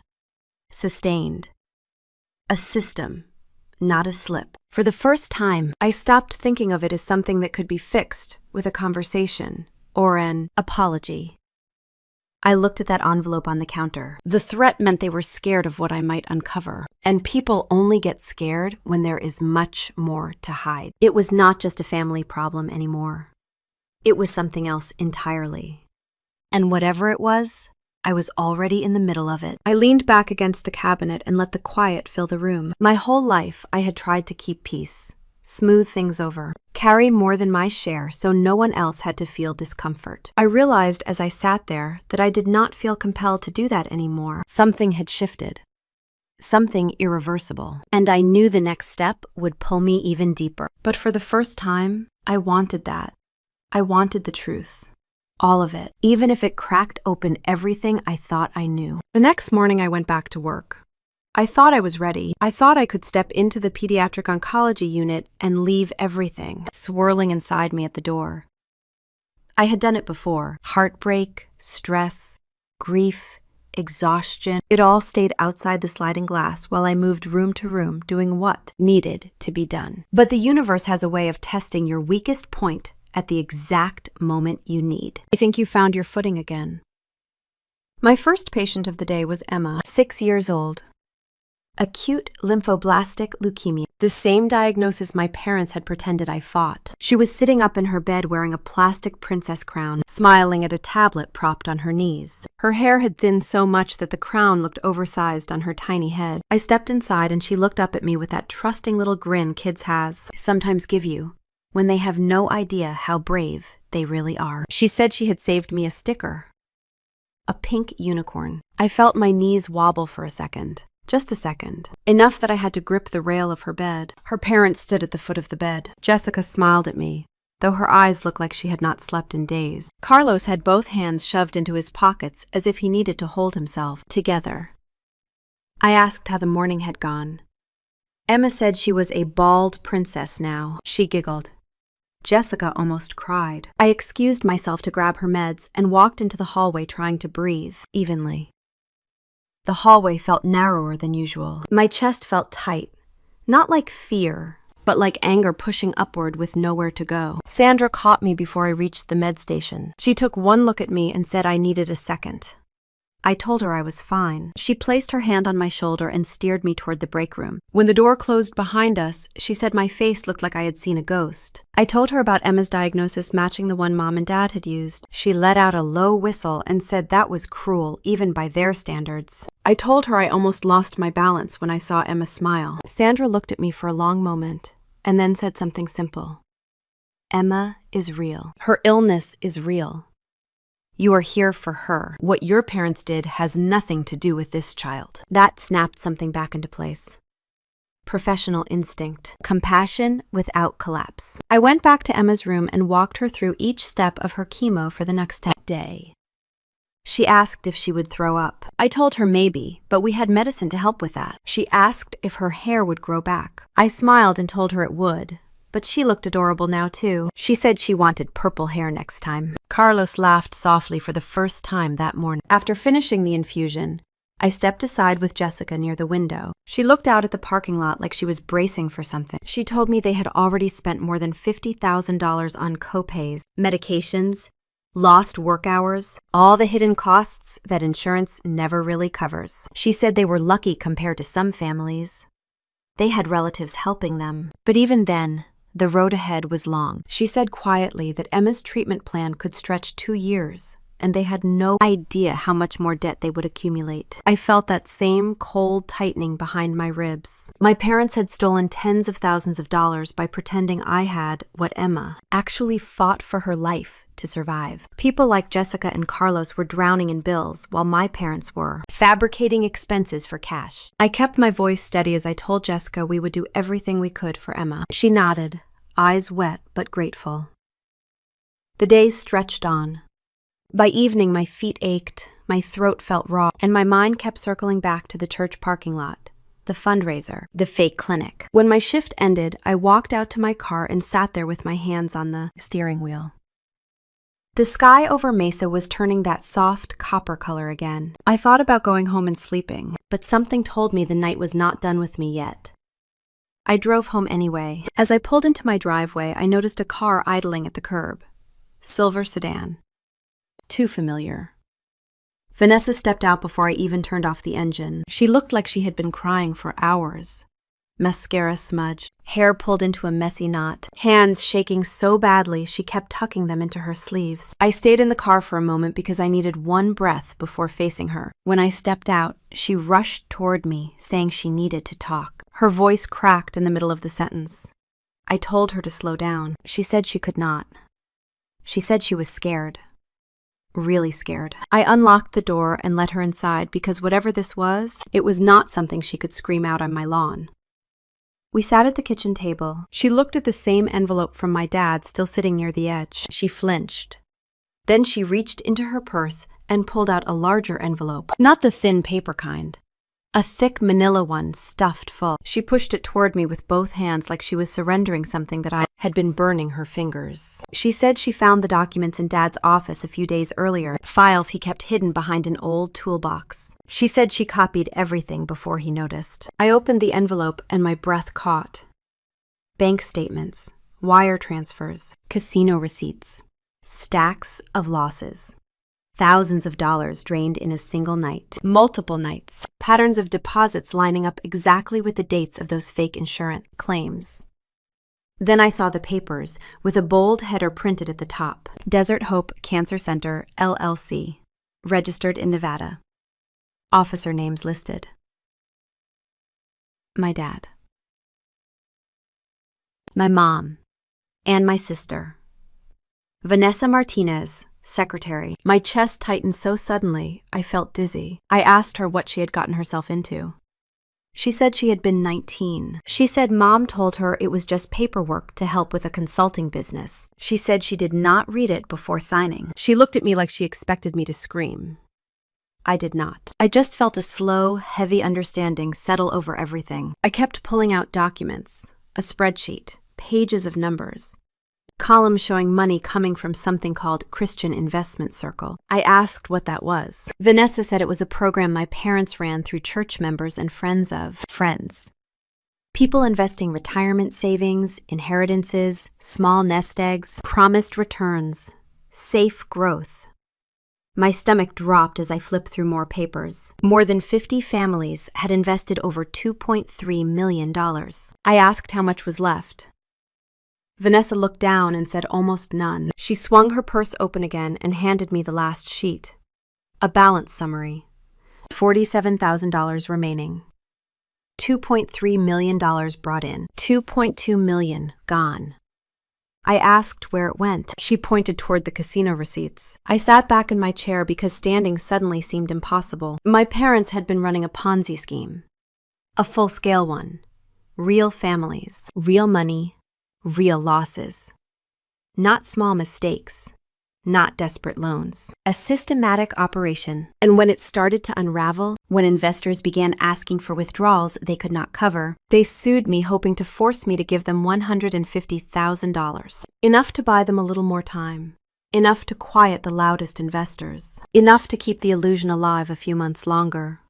sustained. A system, not a slip. For the first time, I stopped thinking of it as something that could be fixed with a conversation or an apology. I looked at that envelope on the counter. The threat meant they were scared of what I might uncover. And people only get scared when there is much more to hide. It was not just a family problem anymore. It was something else entirely. And whatever it was, I was already in the middle of it. I leaned back against the cabinet and let the quiet fill the room. My whole life, I had tried to keep peace, smooth things over, carry more than my share so no one else had to feel discomfort. I realized as I sat there that I did not feel compelled to do that anymore. Something had shifted. Something irreversible. And I knew the next step would pull me even deeper. But for the first time, I wanted that. I wanted the truth. All of it, even if it cracked open everything I thought I knew. The next morning I went back to work. I thought I was ready. I thought I could step into the pediatric oncology unit and leave everything swirling inside me at the door. I had done it before. Heartbreak, stress, grief, exhaustion. It all stayed outside the sliding glass while I moved room to room doing what needed to be done. But the universe has a way of testing your weakest point at the exact moment you need. I think you found your footing again. My first patient of the day was Emma, 6 years old. Acute lymphoblastic leukemia, the same diagnosis my parents had pretended I fought. She was sitting up in her bed wearing a plastic princess crown, smiling at a tablet propped on her knees. Her hair had thinned so much that the crown looked oversized on her tiny head. I stepped inside and she looked up at me with that trusting little grin kids sometimes give you when they have no idea how brave they really are. She said she had saved me a sticker. A pink unicorn. I felt my knees wobble for a second. Just a second. Enough that I had to grip the rail of her bed. Her parents stood at the foot of the bed. Jessica smiled at me, though her eyes looked like she had not slept in days. Carlos had both hands shoved into his pockets as if he needed to hold himself together. I asked how the morning had gone. Emma said she was a bald princess now. She giggled. Jessica almost cried. I excused myself to grab her meds and walked into the hallway trying to breathe evenly. The hallway felt narrower than usual. My chest felt tight, not like fear, but like anger pushing upward with nowhere to go. Sandra caught me before I reached the med station. She took one look at me and said I needed a second. I told her I was fine. She placed her hand on my shoulder and steered me toward the break room. When the door closed behind us, she said my face looked like I had seen a ghost. I told her about Emma's diagnosis matching the one Mom and Dad had used. She let out a low whistle and said that was cruel, even by their standards. I told her I almost lost my balance when I saw Emma smile. Sandra looked at me for a long moment and then said something simple. Emma is real. Her illness is real. You are here for her. What your parents did has nothing to do with this child. That snapped something back into place. Professional instinct. Compassion without collapse. I went back to Emma's room and walked her through each step of her chemo for the next day. She asked if she would throw up. I told her maybe, but we had medicine to help with that. She asked if her hair would grow back. I smiled and told her it would, but she looked adorable now too. She said she wanted purple hair next time. Carlos laughed softly for the first time that morning. After finishing the infusion, I stepped aside with Jessica near the window. She looked out at the parking lot like she was bracing for something. She told me they had already spent more than $50,000 on copays, medications, lost work hours, all the hidden costs that insurance never really covers. She said they were lucky compared to some families. They had relatives helping them. But even then, the road ahead was long. She said quietly that Emma's treatment plan could stretch 2 years, and they had no idea how much more debt they would accumulate. I felt that same cold tightening behind my ribs. My parents had stolen tens of thousands of dollars by pretending I had what Emma actually fought for her life to survive. People like Jessica and Carlos were drowning in bills while my parents were fabricating expenses for cash. I kept my voice steady as I told Jessica we would do everything we could for Emma. She nodded, eyes wet but grateful. The days stretched on. By evening, my feet ached, my throat felt raw, and my mind kept circling back to the church parking lot, the fundraiser, the fake clinic. When my shift ended, I walked out to my car and sat there with my hands on the steering wheel. The sky over Mesa was turning that soft copper color again. I thought about going home and sleeping, but something told me the night was not done with me yet. I drove home anyway. As I pulled into my driveway, I noticed a car idling at the curb. Silver sedan. Too familiar. Vanessa stepped out before I even turned off the engine. She looked like she had been crying for hours. Mascara smudged, hair pulled into a messy knot, hands shaking so badly she kept tucking them into her sleeves. I stayed in the car for a moment because I needed one breath before facing her. When I stepped out, she rushed toward me, saying she needed to talk. Her voice cracked in the middle of the sentence. I told her to slow down. She said she could not. She said she was scared. Really scared. I unlocked the door and let her inside because whatever this was, it was not something she could scream out on my lawn. We sat at the kitchen table. She looked at the same envelope from my dad still sitting near the edge. She flinched. Then she reached into her purse and pulled out a larger envelope. Not the thin paper kind. A thick manila one stuffed full. She pushed it toward me with both hands like she was surrendering something that I had been burning her fingers. She said she found the documents in Dad's office a few days earlier, files he kept hidden behind an old toolbox. She said she copied everything before he noticed. I opened the envelope and my breath caught. Bank statements, wire transfers, casino receipts, stacks of losses. Thousands of dollars drained in a single night. Multiple nights. Patterns of deposits lining up exactly with the dates of those fake insurance claims. Then I saw the papers, with a bold header printed at the top. Desert Hope Cancer Center, LLC. Registered in Nevada. Officer names listed. My dad. My mom. And my sister. Vanessa Martinez, secretary. My chest tightened so suddenly, I felt dizzy. I asked her what she had gotten herself into. She said she had been 19. She said Mom told her it was just paperwork to help with a consulting business. She said she did not read it before signing. She looked at me like she expected me to scream. I did not. I just felt a slow, heavy understanding settle over everything. I kept pulling out documents, a spreadsheet, pages of numbers. Column showing money coming from something called Christian Investment Circle. I asked what that was. Vanessa said it was a program my parents ran through church members and friends of friends. People investing retirement savings, inheritances, small nest eggs, promised returns, safe growth. My stomach dropped as I flipped through more papers. More than 50 families had invested over $2.3 million. I asked how much was left. Vanessa looked down and said almost none. She swung her purse open again and handed me the last sheet. A balance summary. $47,000 remaining. $2.3 million brought in. $2.2 million gone. I asked where it went. She pointed toward the casino receipts. I sat back in my chair because standing suddenly seemed impossible. My parents had been running a Ponzi scheme. A full-scale one. Real families, real money, real losses. Not small mistakes, not desperate loans. A systematic operation. And when it started to unravel, when investors began asking for withdrawals they could not cover, they sued me hoping to force me to give them $150,000. Enough to buy them a little more time. Enough to quiet the loudest investors. Enough to keep the illusion alive a few months longer.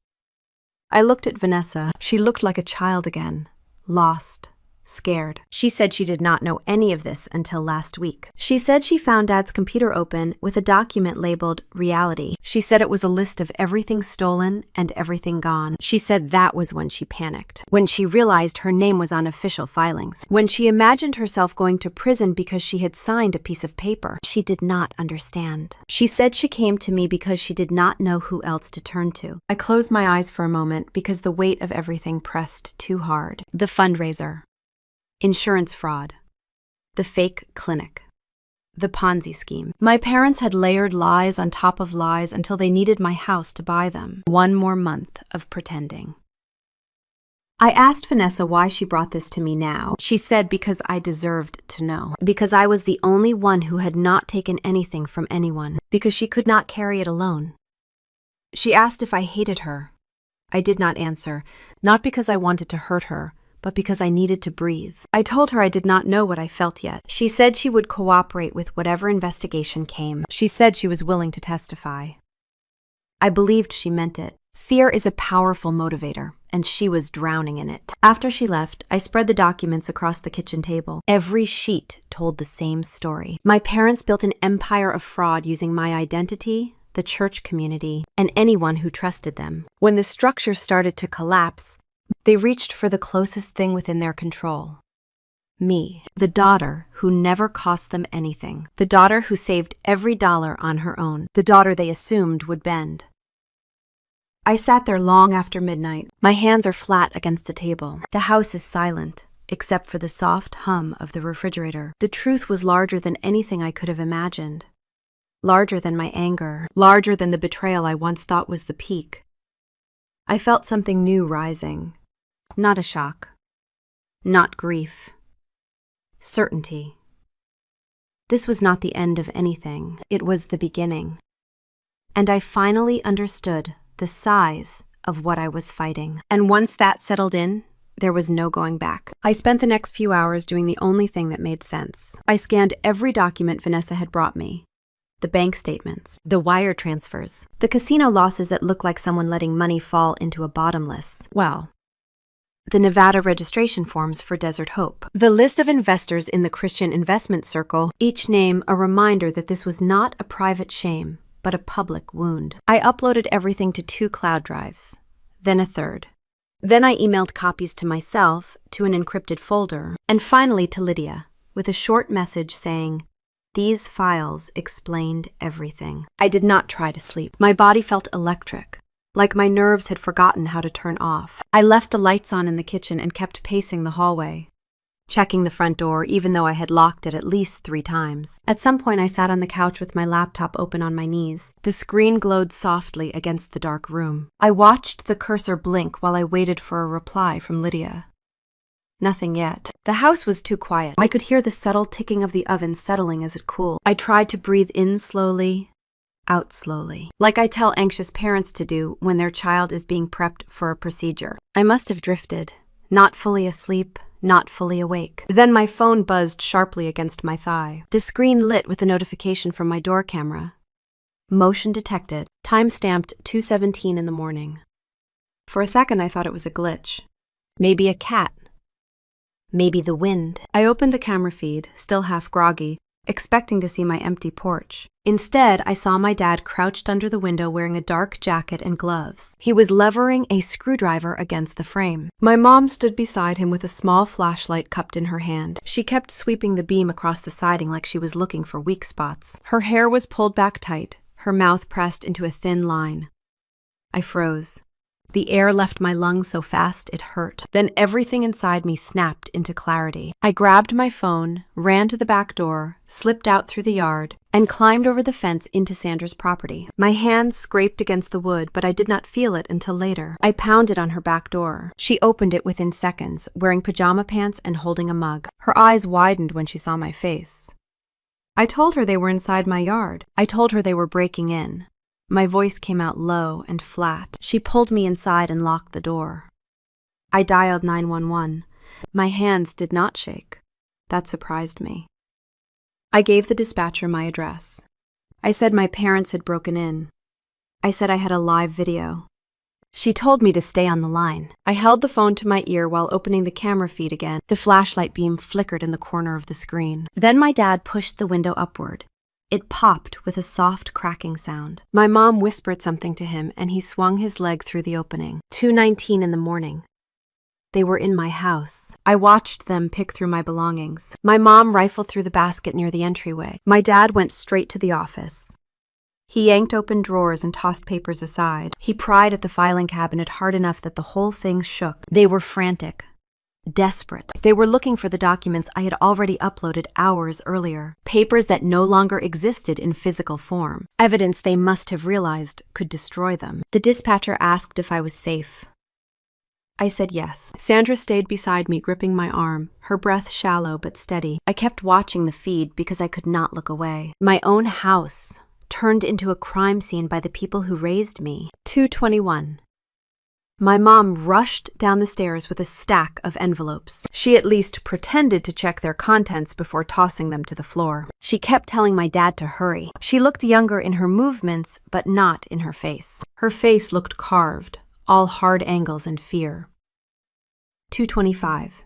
I looked at Vanessa. She looked like a child again. Lost. Scared. She said she did not know any of this until last week. She said she found Dad's computer open with a document labeled reality. She said it was a list of everything stolen and everything gone. She said that was when she panicked. When she realized her name was on official filings. When she imagined herself going to prison because she had signed a piece of paper. She did not understand. She said she came to me because she did not know who else to turn to. I closed my eyes for a moment because the weight of everything pressed too hard. The fundraiser. Insurance fraud, the fake clinic, the Ponzi scheme. My parents had layered lies on top of lies until they needed my house to buy them. One more month of pretending. I asked Vanessa why she brought this to me now. She said because I deserved to know. Because I was the only one who had not taken anything from anyone. Because she could not carry it alone. She asked if I hated her. I did not answer, not because I wanted to hurt her, but because I needed to breathe. I told her I did not know what I felt yet. She said she would cooperate with whatever investigation came. She said she was willing to testify. I believed she meant it. Fear is a powerful motivator, and she was drowning in it. After she left, I spread the documents across the kitchen table. Every sheet told the same story. My parents built an empire of fraud using my identity, the church community, and anyone who trusted them. When the structure started to collapse, they reached for the closest thing within their control. Me, the daughter who never cost them anything. The daughter who saved every dollar on her own. The daughter they assumed would bend. I sat there long after midnight. My hands are flat against the table. The house is silent, except for the soft hum of the refrigerator. The truth was larger than anything I could have imagined. Larger than my anger. Larger than the betrayal I once thought was the peak. I felt something new rising. Not a shock. Not grief. Certainty. This was not the end of anything. It was the beginning. And I finally understood the size of what I was fighting. And once that settled in, there was no going back. I spent the next few hours doing the only thing that made sense. I scanned every document Vanessa had brought me. The bank statements, the wire transfers, the casino losses that look like someone letting money fall into a bottomless well, the Nevada registration forms for Desert Hope, the list of investors in the Christian investment circle, each name a reminder that this was not a private shame, but a public wound. I uploaded everything to 2 cloud drives, then a third. Then I emailed copies to myself, to an encrypted folder, and finally to Lydia, with a short message saying, "These files explained everything." I did not try to sleep. My body felt electric, like my nerves had forgotten how to turn off. I left the lights on in the kitchen and kept pacing the hallway, checking the front door even though I had locked it at least 3 times. At some point I sat on the couch with my laptop open on my knees. The screen glowed softly against the dark room. I watched the cursor blink while I waited for a reply from Lydia. Nothing yet. The house was too quiet. I could hear the subtle ticking of the oven settling as it cooled. I tried to breathe in slowly, out slowly, like I tell anxious parents to do when their child is being prepped for a procedure. I must have drifted, not fully asleep, not fully awake. Then my phone buzzed sharply against my thigh. The screen lit with a notification from my door camera. Motion detected, time-stamped 2:17 in the morning. For a second I thought it was a glitch. Maybe a cat. Maybe the wind. I opened the camera feed, still half groggy, expecting to see my empty porch. Instead, I saw my dad crouched under the window wearing a dark jacket and gloves. He was levering a screwdriver against the frame. My mom stood beside him with a small flashlight cupped in her hand. She kept sweeping the beam across the siding like she was looking for weak spots. Her hair was pulled back tight, her mouth pressed into a thin line. I froze. The air left my lungs so fast it hurt. Then everything inside me snapped into clarity. I grabbed my phone, ran to the back door, slipped out through the yard, and climbed over the fence into Sandra's property. My hands scraped against the wood, but I did not feel it until later. I pounded on her back door. She opened it within seconds, wearing pajama pants and holding a mug. Her eyes widened when she saw my face. I told her they were inside my yard. I told her they were breaking in. My voice came out low and flat. She pulled me inside and locked the door. I dialed 911. My hands did not shake. That surprised me. I gave the dispatcher my address. I said my parents had broken in. I said I had a live video. She told me to stay on the line. I held the phone to my ear while opening the camera feed again. The flashlight beam flickered in the corner of the screen. Then my dad pushed the window upward. It popped with a soft cracking sound. My mom whispered something to him and he swung his leg through the opening. 2:19 in the morning. They were in my house. I watched them pick through my belongings. My mom rifled through the basket near the entryway. My dad went straight to the office. He yanked open drawers and tossed papers aside. He pried at the filing cabinet hard enough that the whole thing shook. They were frantic. Desperate. They were looking for the documents I had already uploaded hours earlier. Papers that no longer existed in physical form. Evidence they must have realized could destroy them. The dispatcher asked if I was safe. I said yes. Sandra stayed beside me, gripping my arm, her breath shallow but steady. I kept watching the feed because I could not look away. My own house turned into a crime scene by the people who raised me. 2:21. My mom rushed down the stairs with a stack of envelopes. She at least pretended to check their contents before tossing them to the floor. She kept telling my dad to hurry. She looked younger in her movements, but not in her face. Her face looked carved, all hard angles and fear. 2:25.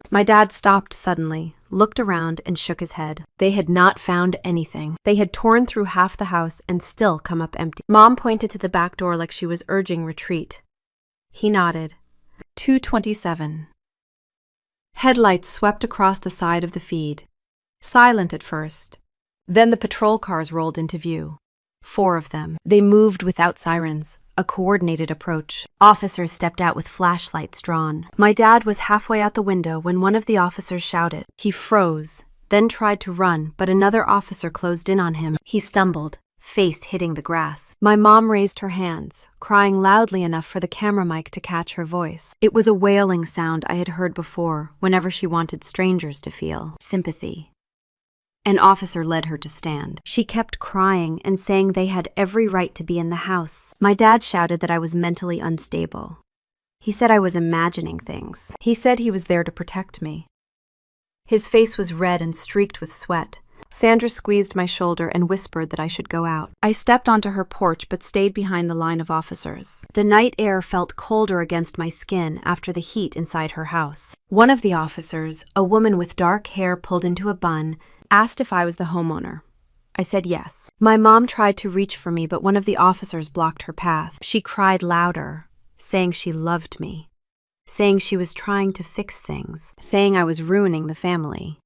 My dad stopped suddenly, looked around, and shook his head. They had not found anything. They had torn through half the house and still come up empty. Mom pointed to the back door like she was urging retreat. He nodded. 2:27. Headlights swept across the side of the feed. Silent at first. Then the patrol cars rolled into view. 4 of them. They moved without sirens. A coordinated approach. Officers stepped out with flashlights drawn. My dad was halfway out the window when one of the officers shouted. He froze, then tried to run, but another officer closed in on him. He stumbled, face hitting the grass. My mom raised her hands, crying loudly enough for the camera mic to catch her voice. It was a wailing sound I had heard before whenever she wanted strangers to feel sympathy. An officer led her to stand. She kept crying and saying they had every right to be in the house. My dad shouted that I was mentally unstable. He said I was imagining things. He said he was there to protect me. His face was red and streaked with sweat. Sandra squeezed my shoulder and whispered that I should go out. I stepped onto her porch but stayed behind the line of officers. The night air felt colder against my skin after the heat inside her house. One of the officers, a woman with dark hair pulled into a bun, asked if I was the homeowner. I said yes. My mom tried to reach for me, but one of the officers blocked her path. She cried louder, saying she loved me, saying she was trying to fix things, saying I was ruining the family.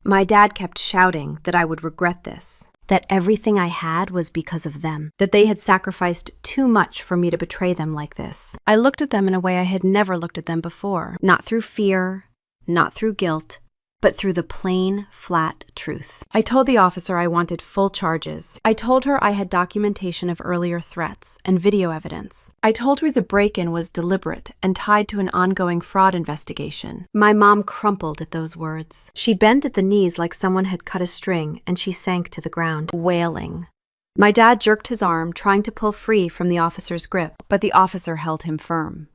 My dad kept shouting that I would regret this, that everything I had was because of them, that they had sacrificed too much for me to betray them like this. I looked at them in a way I had never looked at them before, not through fear, not through guilt, but through the plain, flat truth. I told the officer I wanted full charges. I told her I had documentation of earlier threats and video evidence. I told her the break-in was deliberate and tied to an ongoing fraud investigation. My mom crumpled at those words. She bent at the knees like someone had cut a string, and she sank to the ground, wailing. My dad jerked his arm, trying to pull free from the officer's grip, but the officer held him firm.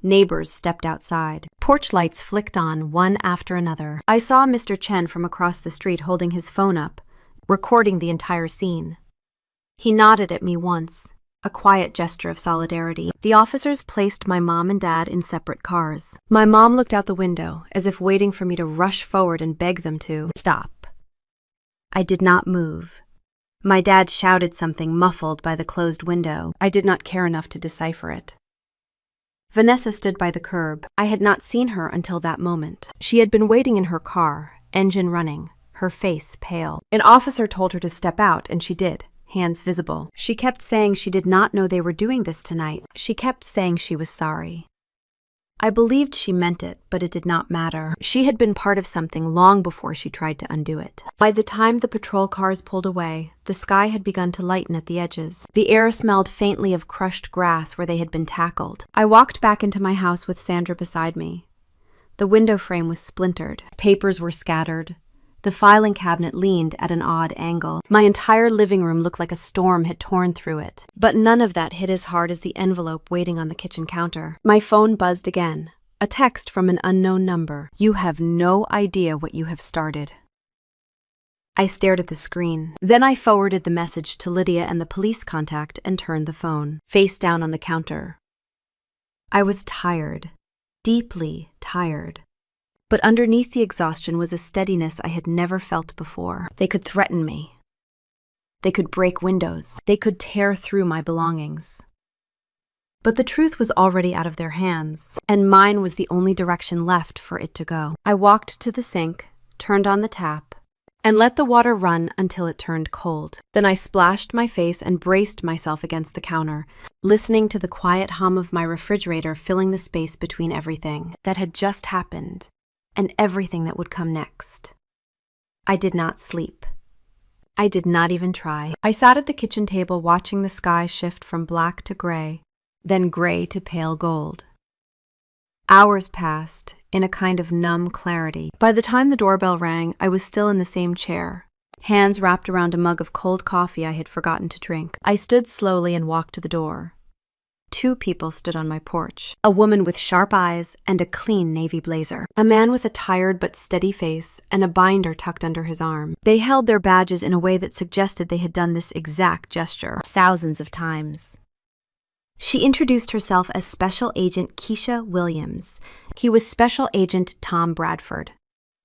Neighbors stepped outside. Porch lights flicked on, one after another. I saw Mr. Chen from across the street holding his phone up, recording the entire scene. He nodded at me once, a quiet gesture of solidarity. The officers placed my mom and dad in separate cars. My mom looked out the window, as if waiting for me to rush forward and beg them to stop. I did not move. My dad shouted something muffled by the closed window. I did not care enough to decipher it. Vanessa stood by the curb. I had not seen her until that moment. She had been waiting in her car, engine running, her face pale. An officer told her to step out, and she did. hands visible. She kept saying she did not know they were doing this tonight. She kept saying she was sorry. I believed she meant it, but it did not matter. She had been part of something long before she tried to undo it. By the time the patrol cars pulled away, the sky had begun to lighten at the edges. The air smelled faintly of crushed grass where they had been tackled. I walked back into my house with Sandra beside me. The window frame was splintered. Papers were scattered. The filing cabinet leaned at an odd angle. My entire living room looked like a storm had torn through it. But none of that hit as hard as the envelope waiting on the kitchen counter. My phone buzzed again. A text from an unknown number. "You have no idea what you have started." I stared at the screen. Then I forwarded the message to Lydia and the police contact and turned the phone, face down on the counter. I was tired. Deeply tired. But underneath the exhaustion was a steadiness I had never felt before. They could threaten me. They could break windows. They could tear through my belongings. But the truth was already out of their hands, and mine was the only direction left for it to go. I walked to the sink, turned on the tap, and let the water run until it turned cold. Then I splashed my face and braced myself against the counter, listening to the quiet hum of my refrigerator filling the space between everything that had just happened and everything that would come next. I did not sleep. I did not even try. I sat at the kitchen table watching the sky shift from black to gray, then gray to pale gold. Hours passed in a kind of numb clarity. By the time the doorbell rang, I was still in the same chair, hands wrapped around a mug of cold coffee I had forgotten to drink. I stood slowly and walked to the door. 2 people stood on my porch, a woman with sharp eyes and a clean navy blazer, a man with a tired but steady face and a binder tucked under his arm. They held their badges in a way that suggested they had done this exact gesture thousands of times. She introduced herself as Special Agent Keisha Williams. He was Special Agent Tom Bradford,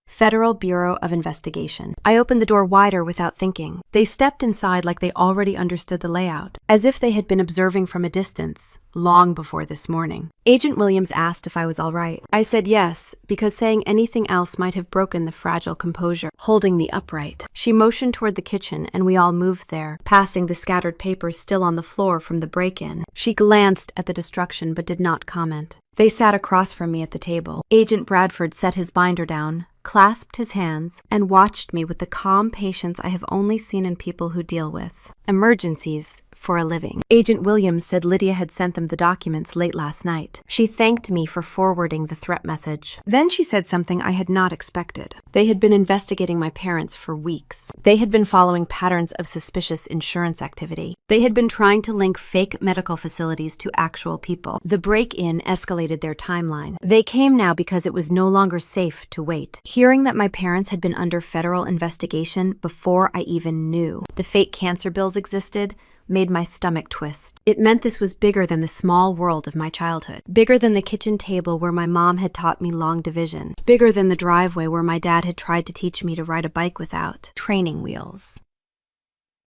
Federal Bureau of Investigation. I opened the door wider without thinking. They stepped inside like they already understood the layout, as if they had been observing from a distance, long before this morning. Agent Williams asked if I was all right. I said yes, because saying anything else might have broken the fragile composure holding the upright. She motioned toward the kitchen, and we all moved there, passing the scattered papers still on the floor from the break-in. She glanced at the destruction but did not comment. They sat across from me at the table. Agent Bradford set his binder down, clasped his hands, and watched me with the calm patience I have only seen in people who deal with emergencies for a living. Agent Williams said Lydia had sent them the documents late last night. She thanked me for forwarding the threat message. Then she said something I had not expected. They had been investigating my parents for weeks. They had been following patterns of suspicious insurance activity. They had been trying to link fake medical facilities to actual people. The break-in escalated their timeline. They came now because it was no longer safe to wait. Hearing that my parents had been under federal investigation before I even knew the fake cancer bills existed made my stomach twist. It meant this was bigger than the small world of my childhood, bigger than the kitchen table where my mom had taught me long division, bigger than the driveway where my dad had tried to teach me to ride a bike without training wheels.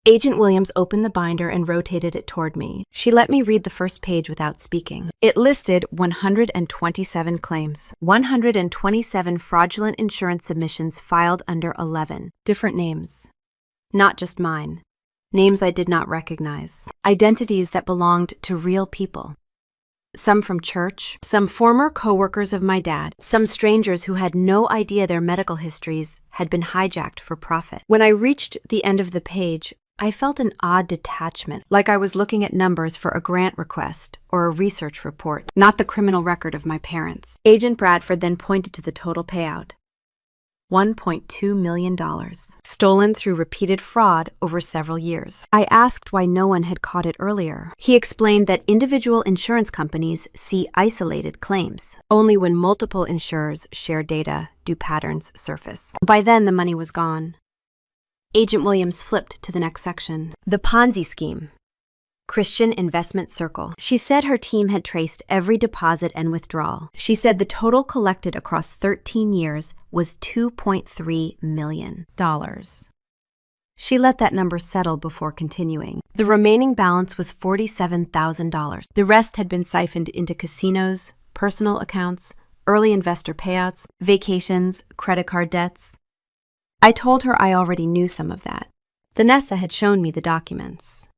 Agent Williams opened the binder and rotated it toward me. She let me read the first page without speaking. It listed 127 claims, 127 fraudulent insurance submissions filed under 11 different names. Not just mine. Names I did not recognize. Identities that belonged to real people. Some from church, some former co-workers of my dad, some strangers who had no idea their medical histories had been hijacked for profit. When I reached the end of the page, I felt an odd detachment, like I was looking at numbers for a grant request or a research report, not the criminal record of my parents. Agent Bradford then pointed to the total payout. $1.2 million, stolen through repeated fraud over several years. I asked why no one had caught it earlier. He explained that individual insurance companies see isolated claims. Only when multiple insurers share data do patterns surface. By then, the money was gone. Agent Williams flipped to the next section. The Ponzi scheme. Christian Investment Circle. She said her team had traced every deposit and withdrawal. She said the total collected across 13 years was $2.3 million. She let that number settle before continuing. The remaining balance was $47,000. The rest had been siphoned into casinos, personal accounts, early investor payouts, vacations, credit card debts. I told her I already knew some of that. Vanessa had shown me the documents.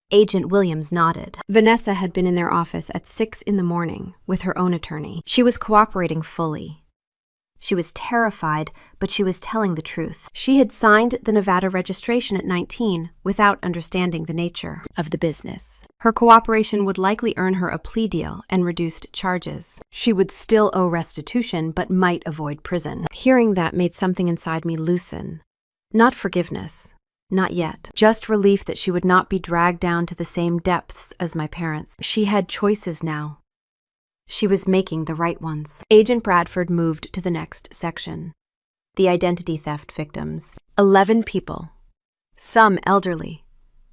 Agent Williams nodded. Vanessa had been in their office at 6 in the morning with her own attorney. She was cooperating fully. She was terrified, but she was telling the truth. She had signed the Nevada registration at 19 without understanding the nature of the business. Her cooperation would likely earn her a plea deal and reduced charges. She would still owe restitution, but might avoid prison. Hearing that made something inside me loosen. Not forgiveness. Not yet. Just relief that she would not be dragged down to the same depths as my parents. She had choices now. She was making the right ones. Agent Bradford moved to the next section. The identity theft victims. 11 people. Some elderly.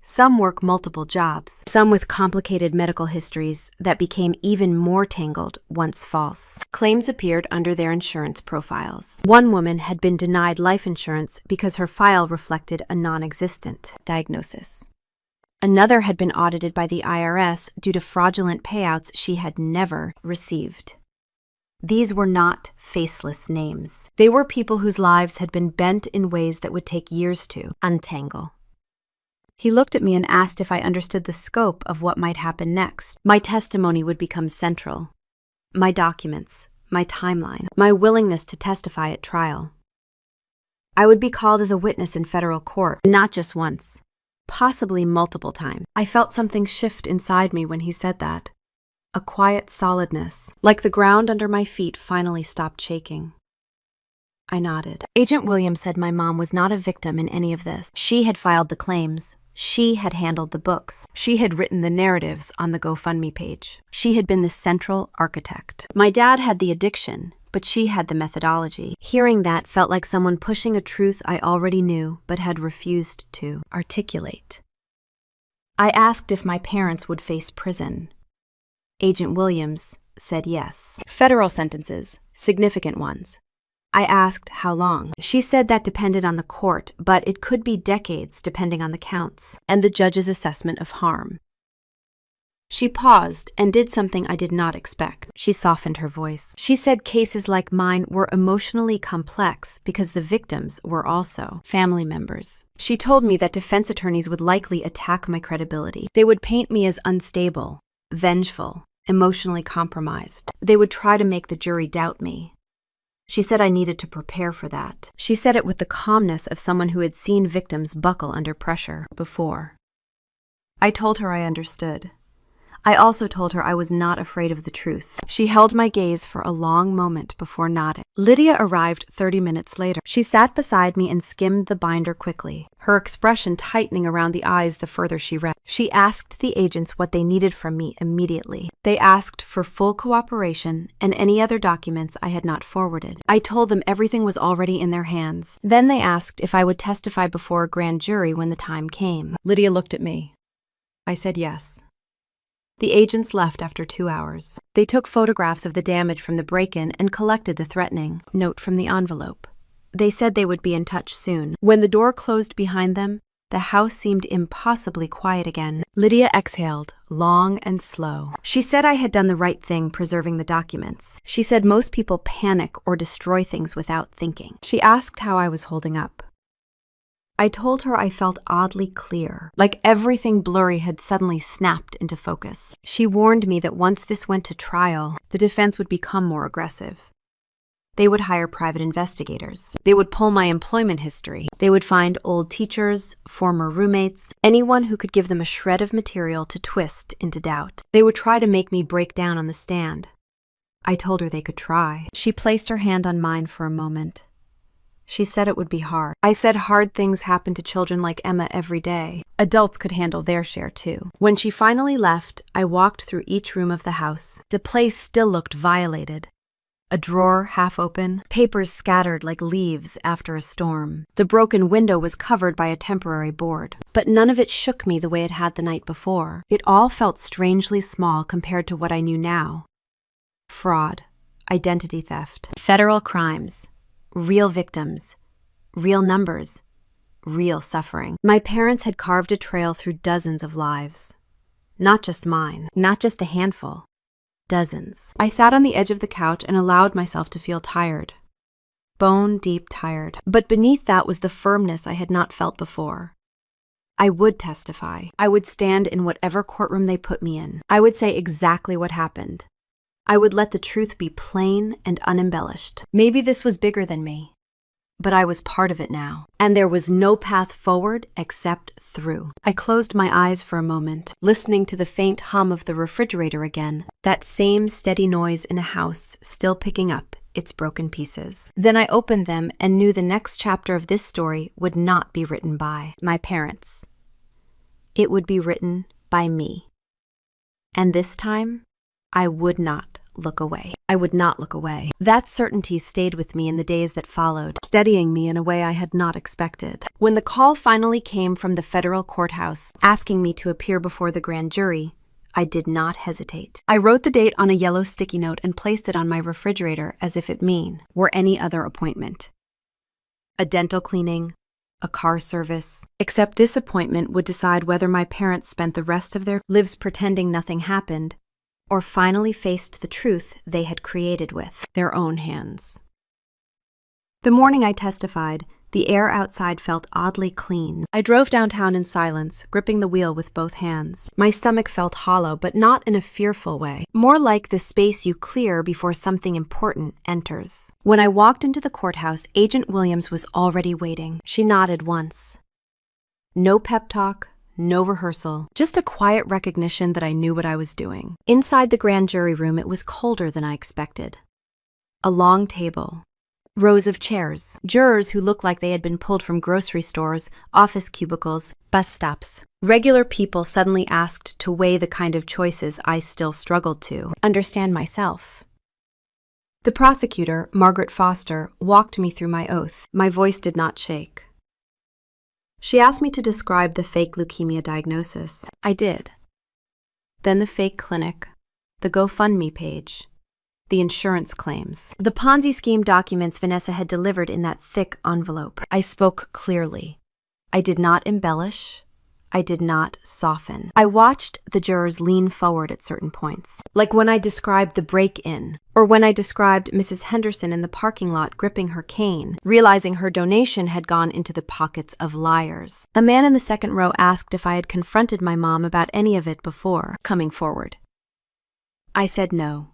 Some work multiple jobs. Some with complicated medical histories that became even more tangled once false. Claims appeared under their insurance profiles. One woman had been denied life insurance because her file reflected a non-existent diagnosis. Another had been audited by the IRS due to fraudulent payouts she had never received. These were not faceless names. They were people whose lives had been bent in ways that would take years to untangle. He looked at me and asked if I understood the scope of what might happen next. My testimony would become central. My documents, my timeline, my willingness to testify at trial. I would be called as a witness in federal court, not just once. Possibly multiple times. I felt something shift inside me when he said that. A quiet solidness, like the ground under my feet finally stopped shaking. I nodded. Agent Williams said my mom was not a victim in any of this. She had filed the claims. She had handled the books. She had written the narratives on the GoFundMe page. She had been the central architect. My dad had the addiction, but she had the methodology. Hearing that felt like someone pushing a truth I already knew but had refused to articulate. I asked if my parents would face prison. Agent Williams said yes. Federal sentences, significant ones. I asked how long. She said that depended on the court, but it could be decades depending on the counts and the judge's assessment of harm. She paused and did something I did not expect. She softened her voice. She said cases like mine were emotionally complex because the victims were also family members. She told me that defense attorneys would likely attack my credibility. They would paint me as unstable, vengeful, emotionally compromised. They would try to make the jury doubt me. She said I needed to prepare for that. She said it with the calmness of someone who had seen victims buckle under pressure before. I told her I understood. I also told her I was not afraid of the truth. She held my gaze for a long moment before nodding. Lydia arrived 30 minutes later. She sat beside me and skimmed the binder quickly, her expression tightening around the eyes the further she read. She asked the agents what they needed from me immediately. They asked for full cooperation and any other documents I had not forwarded. I told them everything was already in their hands. Then they asked if I would testify before a grand jury when the time came. Lydia looked at me. I said yes. The agents left after 2 hours. They took photographs of the damage from the break-in and collected the threatening note from the envelope. They said they would be in touch soon. When the door closed behind them, the house seemed impossibly quiet again. Lydia exhaled, long and slow. She said I had done the right thing preserving the documents. She said most people panic or destroy things without thinking. She asked how I was holding up. I told her I felt oddly clear, like everything blurry had suddenly snapped into focus. She warned me that once this went to trial, the defense would become more aggressive. They would hire private investigators. They would pull my employment history. They would find old teachers, former roommates, anyone who could give them a shred of material to twist into doubt. They would try to make me break down on the stand. I told her they could try. She placed her hand on mine for a moment. She said it would be hard. I said hard things happen to children like Emma every day. Adults could handle their share too. When she finally left, I walked through each room of the house. The place still looked violated. A drawer half open, papers scattered like leaves after a storm. The broken window was covered by a temporary board. But none of it shook me the way it had the night before. It all felt strangely small compared to what I knew now. Fraud, identity theft, federal crimes. Real victims, real numbers, real suffering. My parents had carved a trail through dozens of lives. Not just mine, not just a handful. Dozens. I sat on the edge of the couch and allowed myself to feel tired. bone-deep tired. But beneath that was the firmness I had not felt before. I would testify. I would stand in whatever courtroom they put me in. I would say exactly what happened. I would let the truth be plain and unembellished. Maybe this was bigger than me, but I was part of it now, and there was no path forward except through. I closed my eyes for a moment, listening to the faint hum of the refrigerator again, that same steady noise in a house still picking up its broken pieces. Then I opened them and knew the next chapter of this story would not be written by my parents. It would be written by me. And this time, I would not look away. I would not look away. That certainty stayed with me in the days that followed, steadying me in a way I had not expected. When the call finally came from the federal courthouse, asking me to appear before the grand jury, I did not hesitate. I wrote the date on a yellow sticky note and placed it on my refrigerator as if it were any other appointment. A dental cleaning, a car service. Except this appointment would decide whether my parents spent the rest of their lives pretending nothing happened, or finally faced the truth they had created with their own hands. The morning I testified, the air outside felt oddly clean. I drove downtown in silence, gripping the wheel with both hands. My stomach felt hollow, but not in a fearful way, more like the space you clear before something important enters. When I walked into the courthouse, Agent Williams was already waiting. She nodded once. No pep talk, no rehearsal, just a quiet recognition that I knew what I was doing. Inside the grand jury room, it was colder than I expected. A long table. Rows of chairs, jurors who looked like they had been pulled from grocery stores, office cubicles, bus stops. Regular people suddenly asked to weigh the kind of choices I still struggled to understand myself. The prosecutor, Margaret Foster, walked me through my oath. My voice did not shake. She asked me to describe the fake leukemia diagnosis. I did. Then the fake clinic, the GoFundMe page, the insurance claims, the Ponzi scheme documents Vanessa had delivered in that thick envelope. I spoke clearly. I did not embellish. I did not soften. I watched the jurors lean forward at certain points, like when I described the break-in, or when I described Mrs. Henderson in the parking lot gripping her cane, realizing her donation had gone into the pockets of liars. A man in the second row asked if I had confronted my mom about any of it before coming forward. I said no.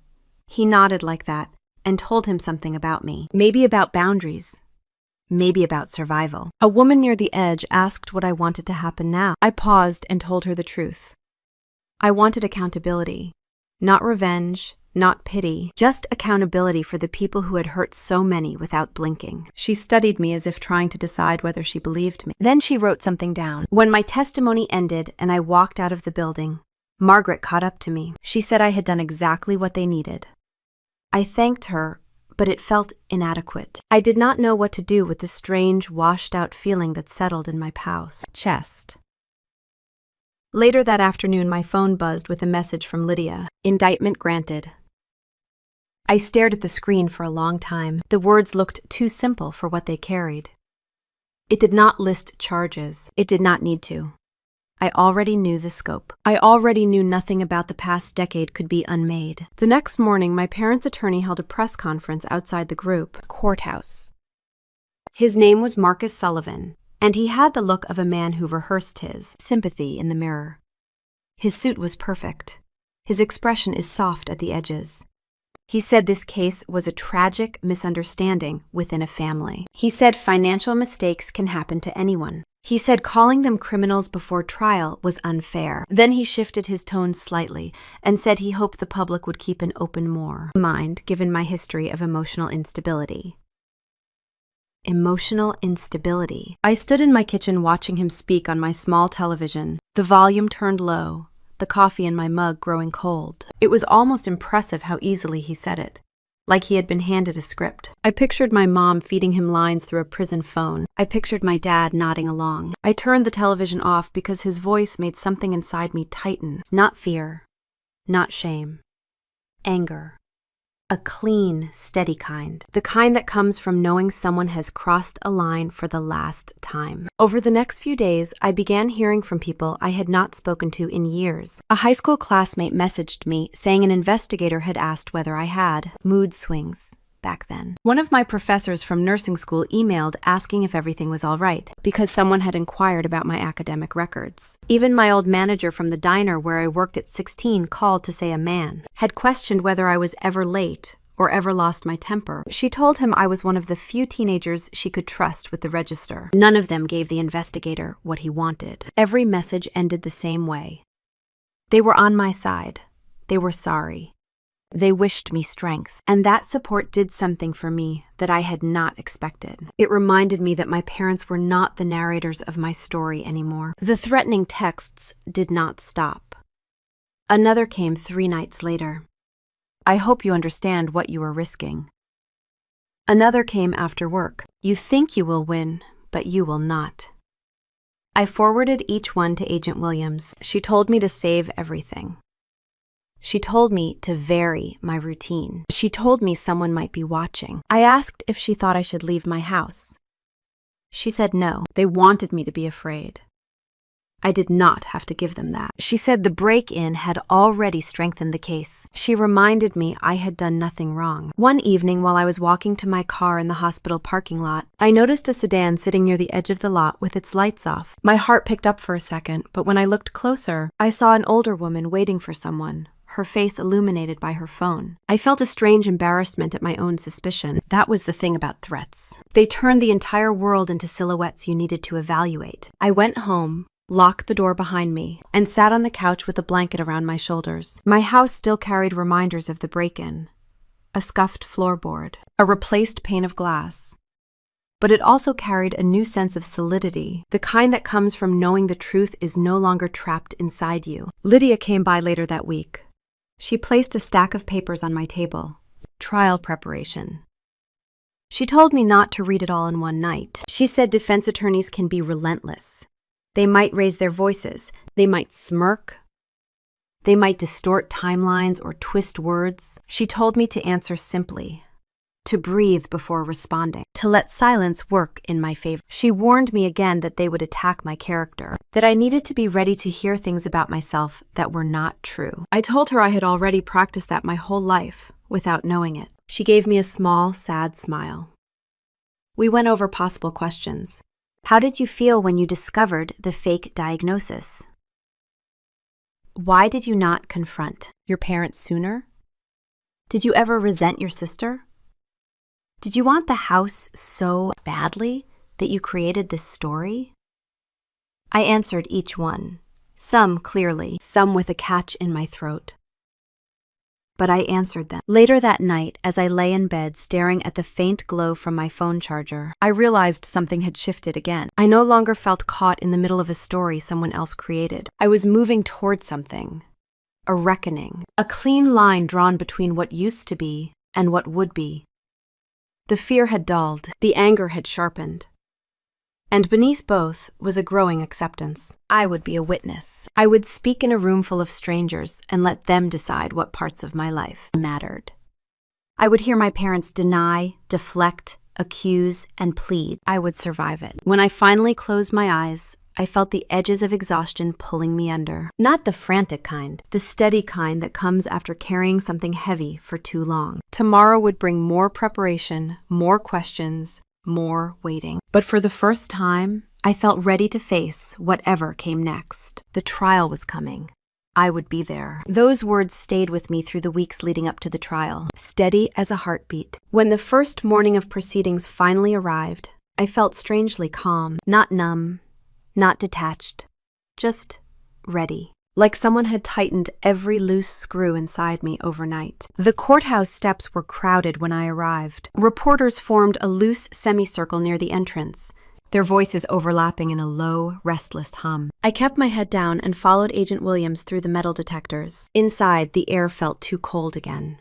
He nodded like that and told him something about me, maybe about boundaries, maybe about survival. A woman near the edge asked what I wanted to happen now. I paused and told her the truth. I wanted accountability, not revenge, not pity, just accountability for the people who had hurt so many without blinking. She studied me as if trying to decide whether she believed me. Then she wrote something down. When my testimony ended and I walked out of the building, Margaret caught up to me. She said I had done exactly what they needed. I thanked her, but it felt inadequate. I did not know what to do with the strange, washed-out feeling that settled in my chest. Later that afternoon, my phone buzzed with a message from Lydia. Indictment granted. I stared at the screen for a long time. The words looked too simple for what they carried. It did not list charges. It did not need to. I already knew the scope. I already knew nothing about the past decade could be unmade. The next morning, my parents' attorney held a press conference outside the courthouse. His name was Marcus Sullivan, and he had the look of a man who rehearsed his sympathy in the mirror. His suit was perfect. His expression is soft at the edges. He said this case was a tragic misunderstanding within a family. He said financial mistakes can happen to anyone. He said calling them criminals before trial was unfair. Then he shifted his tone slightly and said he hoped the public would keep an open mind given my history of emotional instability. Emotional instability. I stood in my kitchen watching him speak on my small television, the volume turned low, the coffee in my mug growing cold. It was almost impressive how easily he said it, like he had been handed a script. I pictured my mom feeding him lines through a prison phone. I pictured my dad nodding along. I turned the television off because his voice made something inside me tighten. Not fear, not shame, anger. A clean, steady kind. The kind that comes from knowing someone has crossed a line for the last time. Over the next few days, I began hearing from people I had not spoken to in years. A high school classmate messaged me saying an investigator had asked whether I had mood swings, back then. One of my professors from nursing school emailed asking if everything was all right, because someone had inquired about my academic records. Even my old manager from the diner where I worked at 16 called to say a man had questioned whether I was ever late or ever lost my temper. She told him I was one of the few teenagers she could trust with the register. None of them gave the investigator what he wanted. Every message ended the same way. They were on my side. They were sorry. They wished me strength, and that support did something for me that I had not expected. It reminded me that my parents were not the narrators of my story anymore. The threatening texts did not stop. Another came 3 nights later. I hope you understand what you are risking. Another came after work. You think you will win, but you will not. I forwarded each one to Agent Williams. She told me to save everything. She told me to vary my routine. She told me someone might be watching. I asked if she thought I should leave my house. She said no. They wanted me to be afraid. I did not have to give them that. She said the break-in had already strengthened the case. She reminded me I had done nothing wrong. One evening while I was walking to my car in the hospital parking lot, I noticed a sedan sitting near the edge of the lot with its lights off. My heart picked up for a second, but when I looked closer, I saw an older woman waiting for someone, her face illuminated by her phone. I felt a strange embarrassment at my own suspicion. That was the thing about threats. They turned the entire world into silhouettes you needed to evaluate. I went home, locked the door behind me, and sat on the couch with a blanket around my shoulders. My house still carried reminders of the break-in. A scuffed floorboard, a replaced pane of glass. But it also carried a new sense of solidity, the kind that comes from knowing the truth is no longer trapped inside you. Lydia came by later that week. She placed a stack of papers on my table. Trial preparation. She told me not to read it all in one night. She said defense attorneys can be relentless. They might raise their voices. They might smirk. They might distort timelines or twist words. She told me to answer simply, to breathe before responding, to let silence work in my favor. She warned me again that they would attack my character, that I needed to be ready to hear things about myself that were not true. I told her I had already practiced that my whole life without knowing it. She gave me a small, sad smile. We went over possible questions. How did you feel when you discovered the fake diagnosis? Why did you not confront your parents sooner? Did you ever resent your sister? Did you want the house so badly that you created this story? I answered each one, some clearly, some with a catch in my throat. But I answered them. Later that night, as I lay in bed staring at the faint glow from my phone charger, I realized something had shifted again. I no longer felt caught in the middle of a story someone else created. I was moving toward something, a reckoning, a clean line drawn between what used to be and what would be. The fear had dulled, the anger had sharpened. And beneath both was a growing acceptance. I would be a witness. I would speak in a room full of strangers and let them decide what parts of my life mattered. I would hear my parents deny, deflect, accuse, and plead. I would survive it. When I finally closed my eyes, I felt the edges of exhaustion pulling me under. Not the frantic kind, the steady kind that comes after carrying something heavy for too long. Tomorrow would bring more preparation, more questions, more waiting. But for the first time, I felt ready to face whatever came next. The trial was coming. I would be there. Those words stayed with me through the weeks leading up to the trial, steady as a heartbeat. When the first morning of proceedings finally arrived, I felt strangely calm, not numb, not detached, just ready. Like someone had tightened every loose screw inside me overnight. The courthouse steps were crowded when I arrived. Reporters formed a loose semicircle near the entrance, their voices overlapping in a low, restless hum. I kept my head down and followed Agent Williams through the metal detectors. Inside, the air felt too cold again.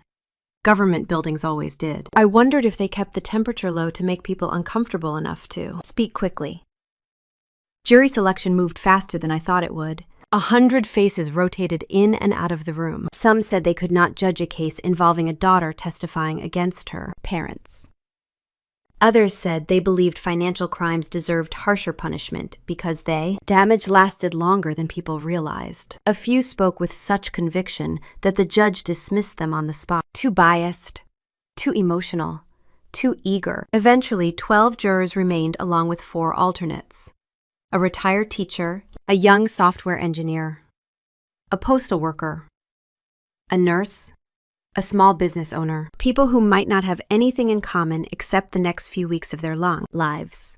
Government buildings always did. I wondered if they kept the temperature low to make people uncomfortable enough to speak quickly. Jury selection moved faster than I thought it would. 100 faces rotated in and out of the room. Some said they could not judge a case involving a daughter testifying against her parents. Others said they believed financial crimes deserved harsher punishment because damage lasted longer than people realized. A few spoke with such conviction that the judge dismissed them on the spot. Too biased, too emotional, too eager. Eventually, 12 jurors remained along with 4 alternates: a retired teacher, a young software engineer, a postal worker, a nurse, a small business owner, people who might not have anything in common except the next few weeks of their long lives.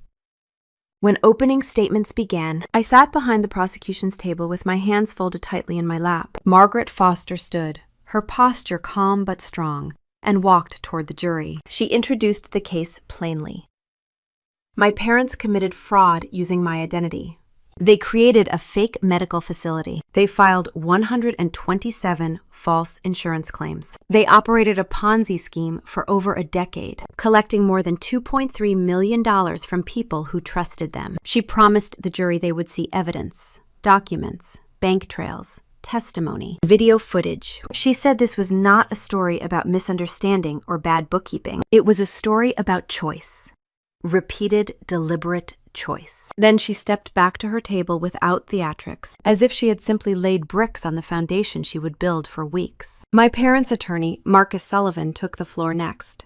When opening statements began, I sat behind the prosecution's table with my hands folded tightly in my lap. Margaret Foster stood, her posture calm but strong, and walked toward the jury. She introduced the case plainly. My parents committed fraud using my identity. They created a fake medical facility. They filed 127 false insurance claims. They operated a Ponzi scheme for over a decade, collecting more than $2.3 million from people who trusted them. She promised the jury they would see evidence, documents, bank trails, testimony, video footage. She said this was not a story about misunderstanding or bad bookkeeping. It was a story about choice. Repeated, deliberate choice. Then she stepped back to her table without theatrics, as if she had simply laid bricks on the foundation she would build for weeks. My parents' attorney, Marcus Sullivan, took the floor next.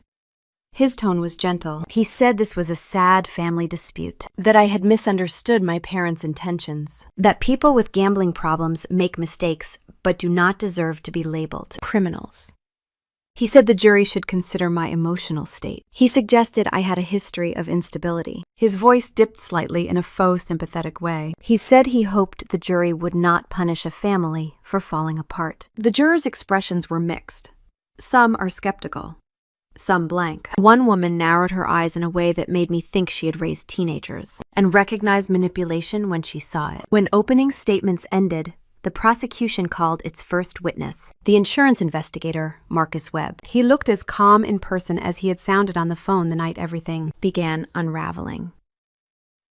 His tone was gentle. He said this was a sad family dispute, that I had misunderstood my parents' intentions, that people with gambling problems make mistakes but do not deserve to be labeled criminals. He said the jury should consider my emotional state. He suggested I had a history of instability. His voice dipped slightly in a faux sympathetic way. He said he hoped the jury would not punish a family for falling apart. The jurors' expressions were mixed. Some are skeptical, some blank. One woman narrowed her eyes in a way that made me think she had raised teenagers, and recognized manipulation when she saw it. When opening statements ended, the prosecution called its first witness, the insurance investigator, Marcus Webb. He looked as calm in person as he had sounded on the phone the night everything began unraveling.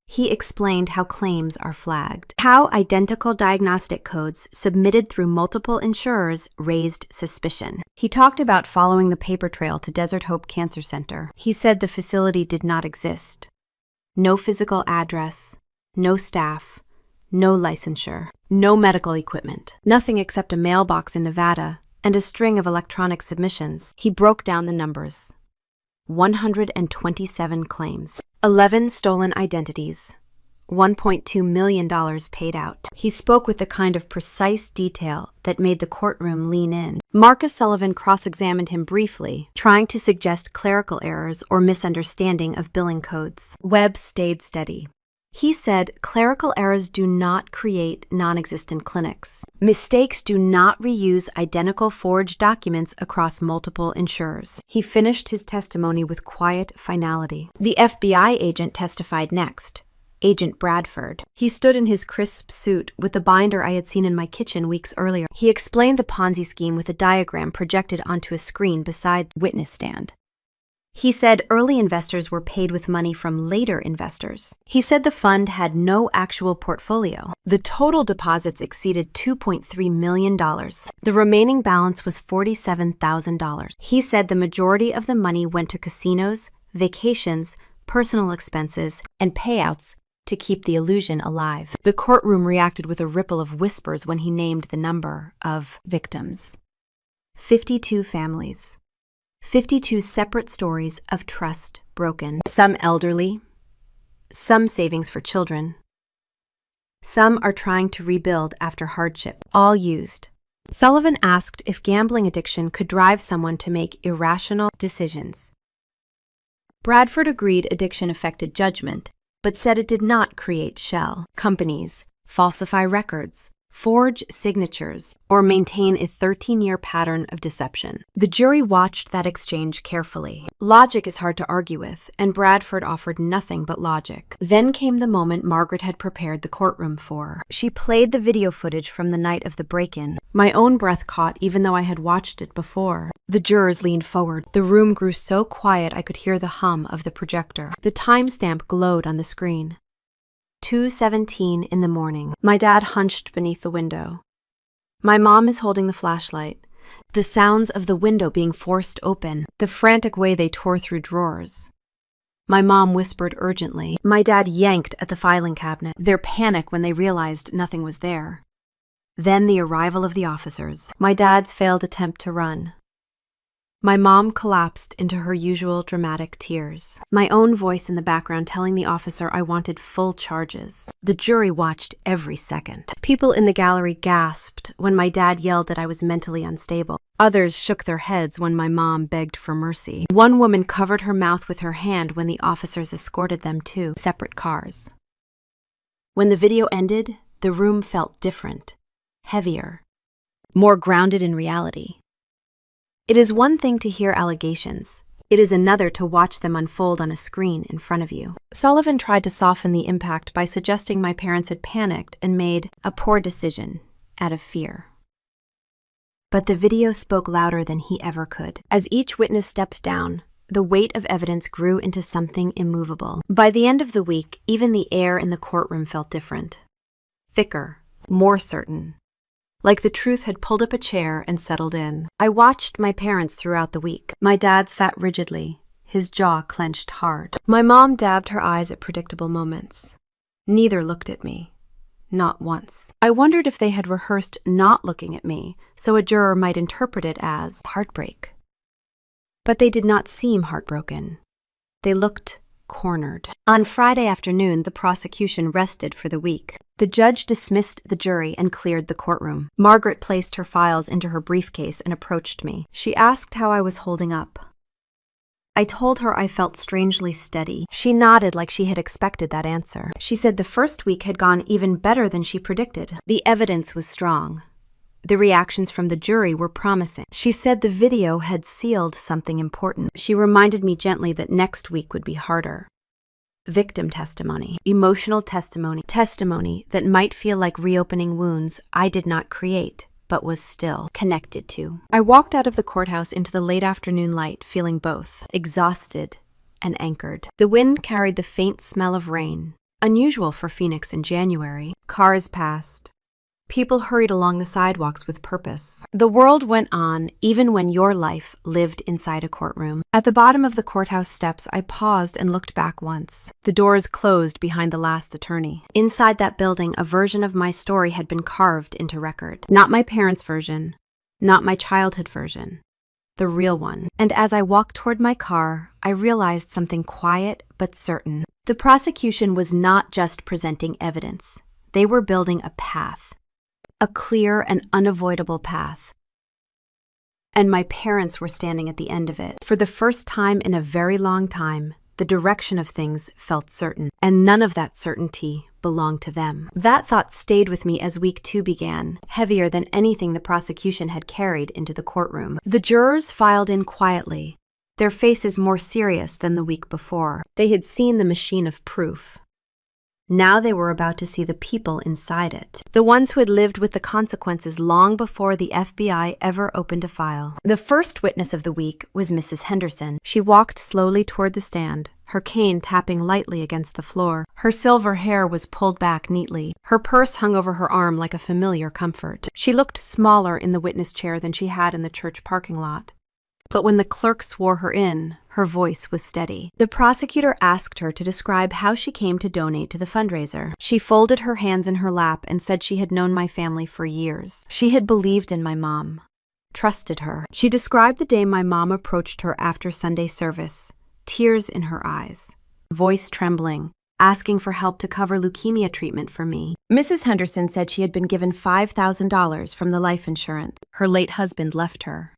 He explained how claims are flagged, how identical diagnostic codes submitted through multiple insurers raised suspicion. He talked about following the paper trail to Desert Hope Cancer Center. He said the facility did not exist. No physical address, no staff, no licensure, no medical equipment, nothing except a mailbox in Nevada and a string of electronic submissions. He broke down the numbers. 127 claims, 11 stolen identities, $1.2 million paid out. He spoke with the kind of precise detail that made the courtroom lean in. Marcus Sullivan cross-examined him briefly, trying to suggest clerical errors or misunderstanding of billing codes. Webb stayed steady. He said clerical errors do not create non-existent clinics. Mistakes do not reuse identical forged documents across multiple insurers. He finished his testimony with quiet finality. The FBI agent testified next, Agent Bradford. He stood in his crisp suit with the binder I had seen in my kitchen weeks earlier. He explained the Ponzi scheme with a diagram projected onto a screen beside the witness stand. He said early investors were paid with money from later investors. He said the fund had no actual portfolio. The total deposits exceeded $2.3 million. The remaining balance was $47,000. He said the majority of the money went to casinos, vacations, personal expenses, and payouts to keep the illusion alive. The courtroom reacted with a ripple of whispers when he named the number of victims. 52 families. 52 separate stories of trust broken. Some elderly, some savings for children. Some are trying to rebuild after hardship, all used. Sullivan asked if gambling addiction could drive someone to make irrational decisions. Bradford agreed addiction affected judgment, but said it did not create shell companies, falsify records, forge signatures, or maintain a 13-year pattern of deception. The jury watched that exchange carefully. Logic is hard to argue with, and Bradford offered nothing but logic. Then came the moment Margaret had prepared the courtroom for. She played the video footage from the night of the break-in. My own breath caught even though I had watched it before. The jurors leaned forward. The room grew so quiet I could hear the hum of the projector. The timestamp glowed on the screen. 2:17 in the morning. My dad hunched beneath the window. My mom is holding the flashlight. The sounds of the window being forced open, the frantic way they tore through drawers. My mom whispered urgently. My dad yanked at the filing cabinet, their panic when they realized nothing was there. Then the arrival of the officers. My dad's failed attempt to run. My mom collapsed into her usual dramatic tears. My own voice in the background telling the officer I wanted full charges. The jury watched every second. People in the gallery gasped when my dad yelled that I was mentally unstable. Others shook their heads when my mom begged for mercy. One woman covered her mouth with her hand when the officers escorted them to separate cars. When the video ended, the room felt different, heavier, more grounded in reality. It is one thing to hear allegations. It is another to watch them unfold on a screen in front of you. Sullivan tried to soften the impact by suggesting my parents had panicked and made a poor decision out of fear. But the video spoke louder than he ever could. As each witness stepped down, the weight of evidence grew into something immovable. By the end of the week, even the air in the courtroom felt different. Thicker, more certain. Like the truth had pulled up a chair and settled in. I watched my parents throughout the week. My dad sat rigidly, his jaw clenched hard. My mom dabbed her eyes at predictable moments. Neither looked at me. Not once. I wondered if they had rehearsed not looking at me, so a juror might interpret it as heartbreak. But they did not seem heartbroken. They looked cornered. On Friday afternoon, the prosecution rested for the week. The judge dismissed the jury and cleared the courtroom. Margaret placed her files into her briefcase and approached me. She asked how I was holding up. I told her I felt strangely steady. She nodded like she had expected that answer. She said the first week had gone even better than she predicted. The evidence was strong. The reactions from the jury were promising. She said the video had sealed something important. She reminded me gently that next week would be harder. Victim testimony, emotional testimony, testimony that might feel like reopening wounds I did not create, but was still connected to. I walked out of the courthouse into the late afternoon light, feeling both exhausted and anchored. The wind carried the faint smell of rain, unusual for Phoenix in January. Cars passed. People hurried along the sidewalks with purpose. The world went on even when your life lived inside a courtroom. At the bottom of the courthouse steps, I paused and looked back once. The doors closed behind the last attorney. Inside that building, a version of my story had been carved into record. Not my parents' version, not my childhood version, the real one. And as I walked toward my car, I realized something quiet but certain. The prosecution was not just presenting evidence. They were building a path. A clear and unavoidable path. And my parents were standing at the end of it. For the first time in a very long time, the direction of things felt certain, and none of that certainty belonged to them. That thought stayed with me as week 2 began, heavier than anything the prosecution had carried into the courtroom. The jurors filed in quietly, their faces more serious than the week before. They had seen the machine of proof. Now they were about to see the people inside it, the ones who had lived with the consequences long before the FBI ever opened a file. The first witness of the week was Mrs. Henderson. She walked slowly toward the stand, her cane tapping lightly against the floor. Her silver hair was pulled back neatly. Her purse hung over her arm like a familiar comfort. She looked smaller in the witness chair than she had in the church parking lot. But when the clerk swore her in, her voice was steady. The prosecutor asked her to describe how she came to donate to the fundraiser. She folded her hands in her lap and said she had known my family for years. She had believed in my mom, trusted her. She described the day my mom approached her after Sunday service, tears in her eyes, voice trembling, asking for help to cover leukemia treatment for me. Mrs. Henderson said she had been given $5,000 from the life insurance her late husband left her.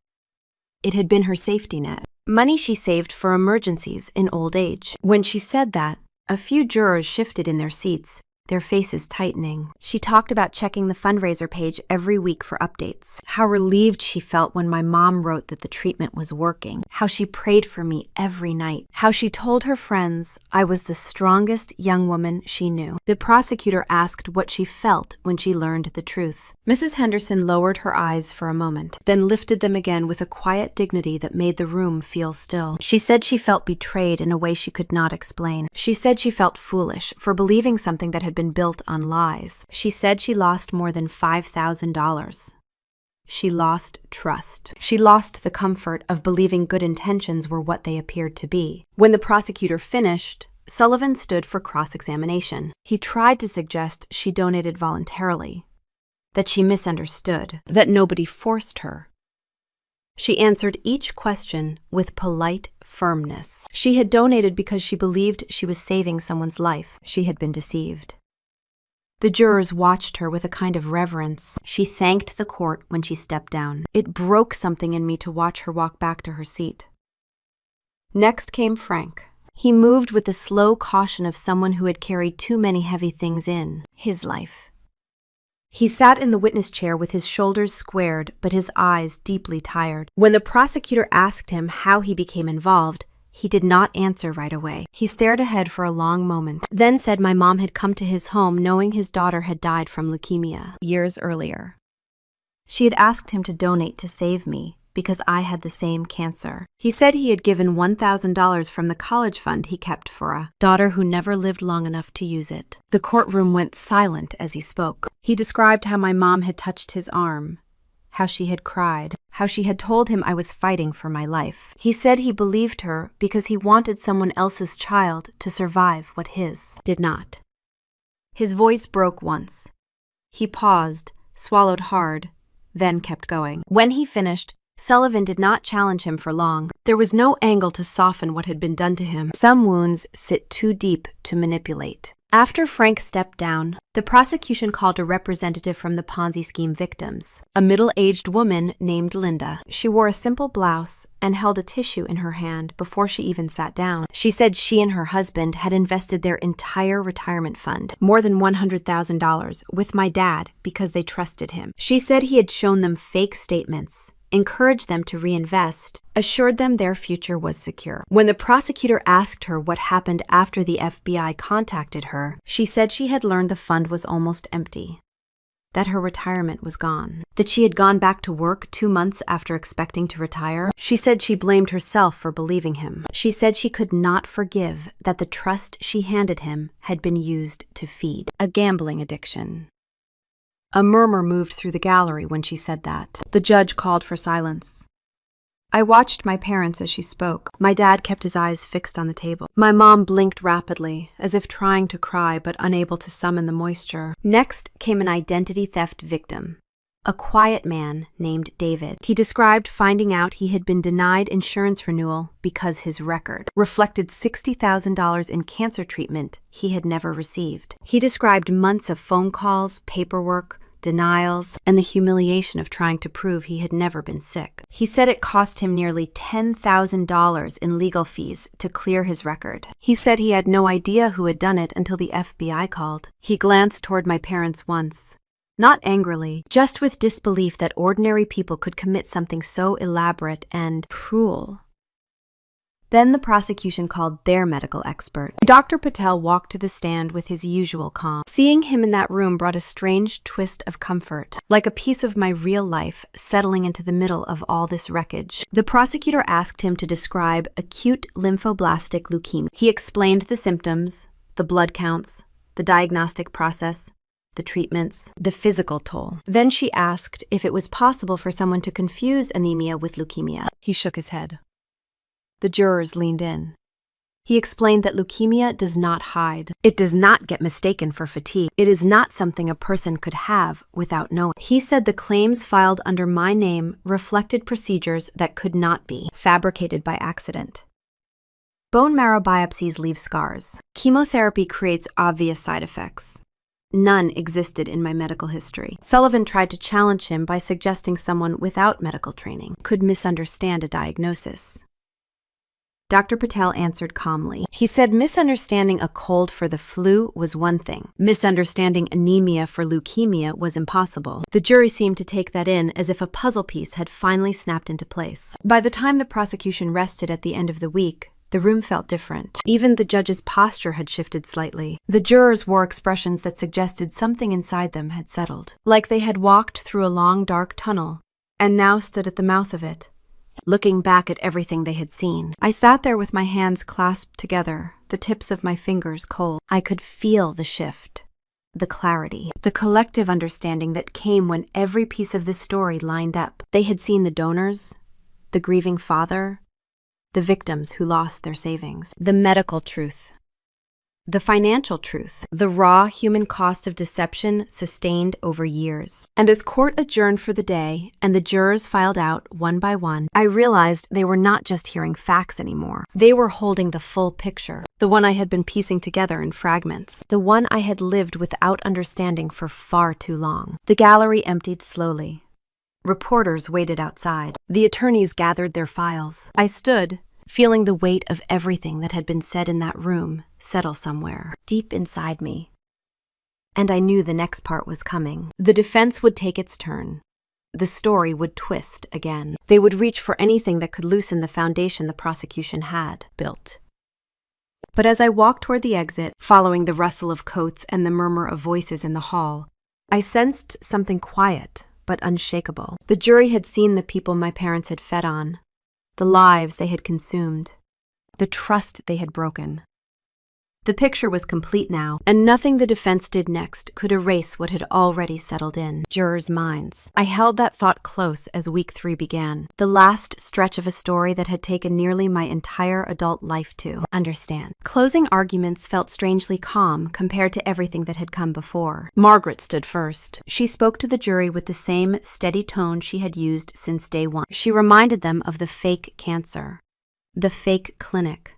It had been her safety net, money she saved for emergencies in old age. When she said that, a few jurors shifted in their seats, their faces tightening. She talked about checking the fundraiser page every week for updates. How relieved she felt when my mom wrote that the treatment was working. How she prayed for me every night. How she told her friends I was the strongest young woman she knew. The prosecutor asked what she felt when she learned the truth. Mrs. Henderson lowered her eyes for a moment, then lifted them again with a quiet dignity that made the room feel still. She said she felt betrayed in a way she could not explain. She said she felt foolish for believing something that had been built on lies. She said she lost more than $5,000. She lost trust. She lost the comfort of believing good intentions were what they appeared to be. When the prosecutor finished, Sullivan stood for cross-examination. He tried to suggest she donated voluntarily, that she misunderstood, that nobody forced her. She answered each question with polite firmness. She had donated because she believed she was saving someone's life. She had been deceived. The jurors watched her with a kind of reverence. She thanked the court when she stepped down. It broke something in me to watch her walk back to her seat. Next came Frank. He moved with the slow caution of someone who had carried too many heavy things in his life. He sat in the witness chair with his shoulders squared but his eyes deeply tired. When the prosecutor asked him how he became involved, he did not answer right away. He stared ahead for a long moment, then said my mom had come to his home knowing his daughter had died from leukemia years earlier. She had asked him to donate to save me because I had the same cancer. He said he had given $1,000 from the college fund he kept for a daughter who never lived long enough to use it. The courtroom went silent as he spoke. He described how my mom had touched his arm, how she had cried, how she had told him I was fighting for my life. He said he believed her because he wanted someone else's child to survive what his did not. His voice broke once. He paused, swallowed hard, then kept going. When he finished, Sullivan did not challenge him for long. There was no angle to soften what had been done to him. Some wounds sit too deep to manipulate. After Frank stepped down, the prosecution called a representative from the Ponzi scheme victims, a middle-aged woman named Linda. She wore a simple blouse and held a tissue in her hand before she even sat down. She said she and her husband had invested their entire retirement fund, more than $100,000, with my dad because they trusted him. She said he had shown them fake statements, encouraged them to reinvest, assured them their future was secure. When the prosecutor asked her what happened after the FBI contacted her, she said she had learned the fund was almost empty, that her retirement was gone, that she had gone back to work 2 months after expecting to retire. She said she blamed herself for believing him. She said she could not forgive that the trust she handed him had been used to feed a gambling addiction. A murmur moved through the gallery when she said that. The judge called for silence. I watched my parents as she spoke. My dad kept his eyes fixed on the table. My mom blinked rapidly, as if trying to cry but unable to summon the moisture. Next came an identity theft victim, a quiet man named David. He described finding out he had been denied insurance renewal because his record reflected $60,000 in cancer treatment he had never received. He described months of phone calls, paperwork, denials, and the humiliation of trying to prove he had never been sick. He said it cost him nearly $10,000 in legal fees to clear his record. He said he had no idea who had done it until the FBI called. He glanced toward my parents once, not angrily, just with disbelief that ordinary people could commit something so elaborate and cruel. Then the prosecution called their medical expert. Dr. Patel walked to the stand with his usual calm. Seeing him in that room brought a strange twist of comfort, like a piece of my real life settling into the middle of all this wreckage. The prosecutor asked him to describe acute lymphoblastic leukemia. He explained the symptoms, the blood counts, the diagnostic process, the treatments, the physical toll. Then she asked if it was possible for someone to confuse anemia with leukemia. He shook his head. The jurors leaned in. He explained that leukemia does not hide. It does not get mistaken for fatigue. It is not something a person could have without knowing. He said the claims filed under my name reflected procedures that could not be fabricated by accident. Bone marrow biopsies leave scars. Chemotherapy creates obvious side effects. None existed in my medical history. Sullivan tried to challenge him by suggesting someone without medical training could misunderstand a diagnosis. Dr. Patel answered calmly. He said misunderstanding a cold for the flu was one thing. Misunderstanding anemia for leukemia was impossible. The jury seemed to take that in as if a puzzle piece had finally snapped into place. By the time the prosecution rested at the end of the week, the room felt different. Even the judge's posture had shifted slightly. The jurors wore expressions that suggested something inside them had settled, like they had walked through a long, dark tunnel and now stood at the mouth of it, looking back at everything they had seen. I sat there with my hands clasped together, the tips of my fingers cold. I could feel the shift, the clarity, the collective understanding that came when every piece of this story lined up. They had seen the donors, the grieving father, the victims who lost their savings, the medical truth, The financial truth, the raw human cost of deception sustained over years. And as court adjourned for the day and the jurors filed out one by one, I realized they were not just hearing facts anymore. They were holding the full picture, the one I had been piecing together in fragments, the one I had lived without understanding for far too long. The gallery emptied slowly. Reporters waited outside. The attorneys gathered their files. I stood, feeling the weight of everything that had been said in that room settle somewhere deep inside me. And I knew the next part was coming. The defense would take its turn. The story would twist again. They would reach for anything that could loosen the foundation the prosecution had built. But as I walked toward the exit, following the rustle of coats and the murmur of voices in the hall, I sensed something quiet but unshakable. The jury had seen the people my parents had fed on, the lives they had consumed, the trust they had broken. The picture was complete now, and nothing the defense did next could erase what had already settled in jurors' minds. I held that thought close as week 3 began, the last stretch of a story that had taken nearly my entire adult life to understand. Closing arguments felt strangely calm compared to everything that had come before. Margaret stood first. She spoke to the jury with the same steady tone she had used since day one. She reminded them of the fake cancer, the fake clinic,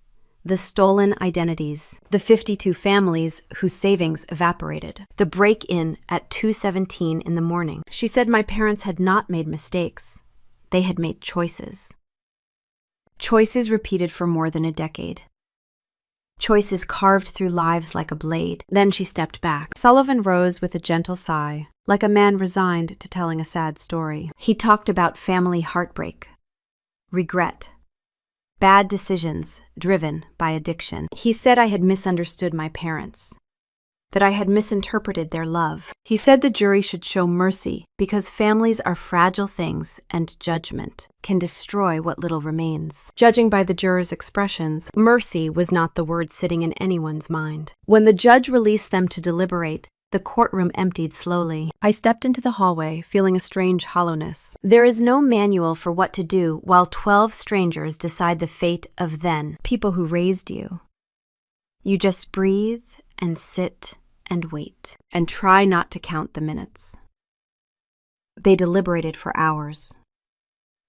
the stolen identities, the 52 families whose savings evaporated, the break-in at 2:17 in the morning. She said my parents had not made mistakes. They had made choices. Choices repeated for more than a decade. Choices carved through lives like a blade. Then she stepped back. Sullivan rose with a gentle sigh, like a man resigned to telling a sad story. He talked about family heartbreak, regret, bad decisions driven by addiction. He said I had misunderstood my parents, that I had misinterpreted their love. He said the jury should show mercy because families are fragile things and judgment can destroy what little remains. Judging by the jurors' expressions, mercy was not the word sitting in anyone's mind. When the judge released them to deliberate, the courtroom emptied slowly. I stepped into the hallway, feeling a strange hollowness. There is no manual for what to do while 12 strangers decide the fate of people who raised you. You just breathe and sit and wait, and try not to count the minutes. They deliberated for hours.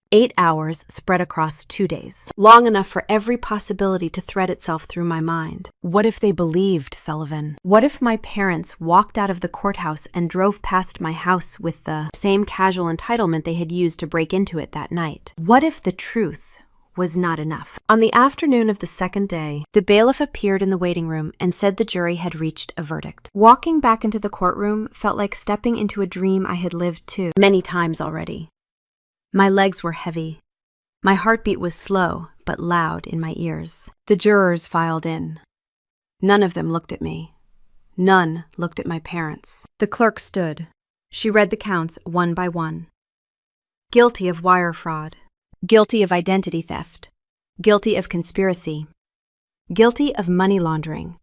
8 hours spread across 2 days, long enough for every possibility to thread itself through my mind. What if they believed Sullivan? What if my parents walked out of the courthouse and drove past my house with the same casual entitlement they had used to break into it that night? What if the truth was not enough? On the afternoon of the second day, the bailiff appeared in the waiting room and said the jury had reached a verdict. Walking back into the courtroom felt like stepping into a dream I had lived too many times already. My legs were heavy. My heartbeat was slow, but loud in my ears. The jurors filed in. None of them looked at me. None looked at my parents. The clerk stood. She read the counts one by one. Guilty of wire fraud. Guilty of identity theft. Guilty of conspiracy. Guilty of money laundering.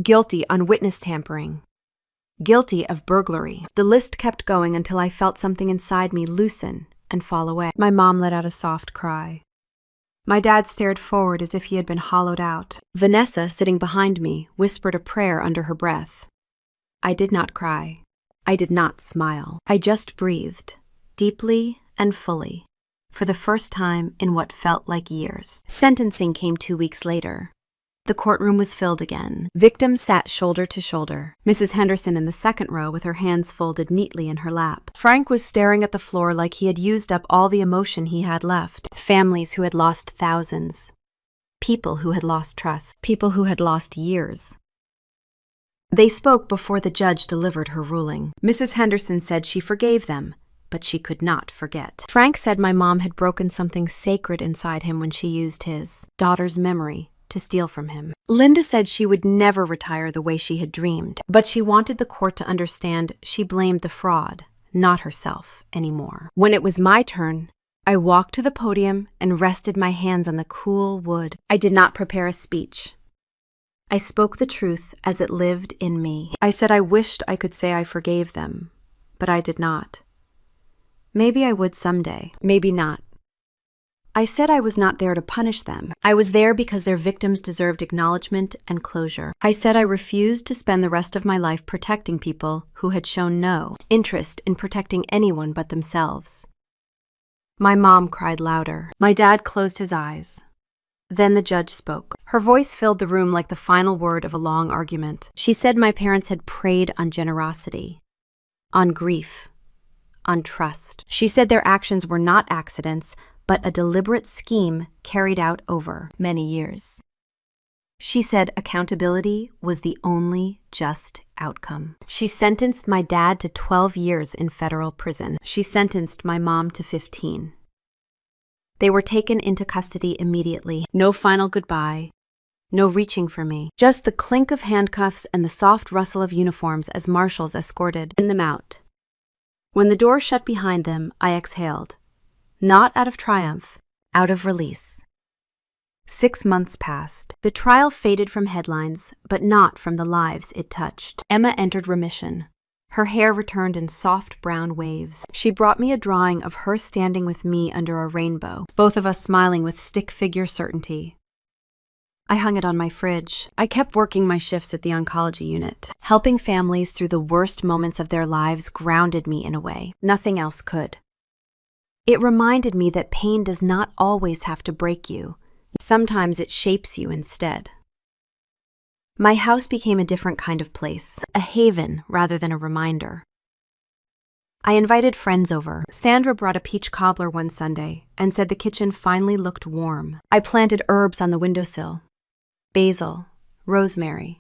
Guilty on witness tampering. Guilty of burglary. The list kept going until I felt something inside me loosen and fall away. My mom let out a soft cry. My dad stared forward as if he had been hollowed out. Vanessa, sitting behind me, whispered a prayer under her breath. I did not cry. I did not smile. I just breathed, deeply and fully, for the first time in what felt like years. Sentencing came 2 weeks later. The courtroom was filled again. Victims sat shoulder to shoulder. Mrs. Henderson in the second row with her hands folded neatly in her lap. Frank was staring at the floor like he had used up all the emotion he had left. Families who had lost thousands. People who had lost trust. People who had lost years. They spoke before the judge delivered her ruling. Mrs. Henderson said she forgave them, but she could not forget. Frank said my mom had broken something sacred inside him when she used his daughter's memory to steal from him. Linda said she would never retire the way she had dreamed, but she wanted the court to understand she blamed the fraud, not herself, anymore. When it was my turn, I walked to the podium and rested my hands on the cool wood. I did not prepare a speech. I spoke the truth as it lived in me. I said I wished I could say I forgave them, but I did not. Maybe I would someday, maybe not. I said I was not there to punish them. I was there because their victims deserved acknowledgement and closure. I said I refused to spend the rest of my life protecting people who had shown no interest in protecting anyone but themselves. My mom cried louder. My dad closed his eyes. Then the judge spoke. Her voice filled the room like the final word of a long argument. She said my parents had preyed on generosity, on grief, on trust. She said their actions were not accidents, but a deliberate scheme carried out over many years. She said accountability was the only just outcome. She sentenced my dad to 12 years in federal prison. She sentenced my mom to 15. They were taken into custody immediately. No final goodbye, no reaching for me. Just the clink of handcuffs and the soft rustle of uniforms as marshals escorted them out. When the door shut behind them, I exhaled. Not out of triumph, out of release. 6 months passed. The trial faded from headlines, but not from the lives it touched. Emma entered remission. Her hair returned in soft brown waves. She brought me a drawing of her standing with me under a rainbow, both of us smiling with stick figure certainty. I hung it on my fridge. I kept working my shifts at the oncology unit. Helping families through the worst moments of their lives grounded me in a way nothing else could. It reminded me that pain does not always have to break you. Sometimes it shapes you instead. My house became a different kind of place, a haven rather than a reminder. I invited friends over. Sandra brought a peach cobbler one Sunday and said the kitchen finally looked warm. I planted herbs on the windowsill. Basil, rosemary,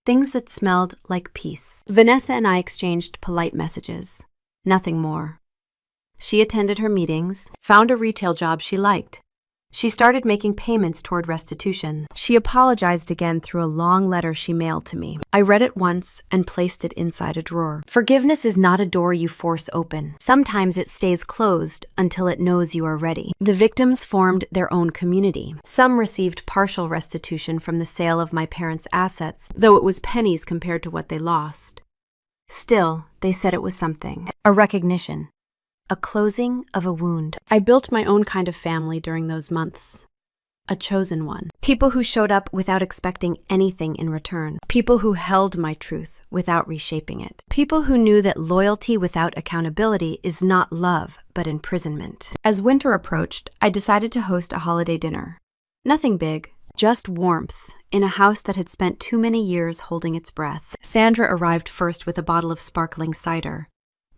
things that smelled like peace. Vanessa and I exchanged polite messages. Nothing more. She attended her meetings, found a retail job she liked. She started making payments toward restitution. She apologized again through a long letter she mailed to me. I read it once and placed it inside a drawer. Forgiveness is not a door you force open. Sometimes it stays closed until it knows you are ready. The victims formed their own community. Some received partial restitution from the sale of my parents' assets, though it was pennies compared to what they lost. Still, they said it was something. A recognition. A closing of a wound. I built my own kind of family during those months. A chosen one. People who showed up without expecting anything in return. People who held my truth without reshaping it. People who knew that loyalty without accountability is not love, but imprisonment. As winter approached, I decided to host a holiday dinner. Nothing big, just warmth, in a house that had spent too many years holding its breath. Sandra arrived first with a bottle of sparkling cider.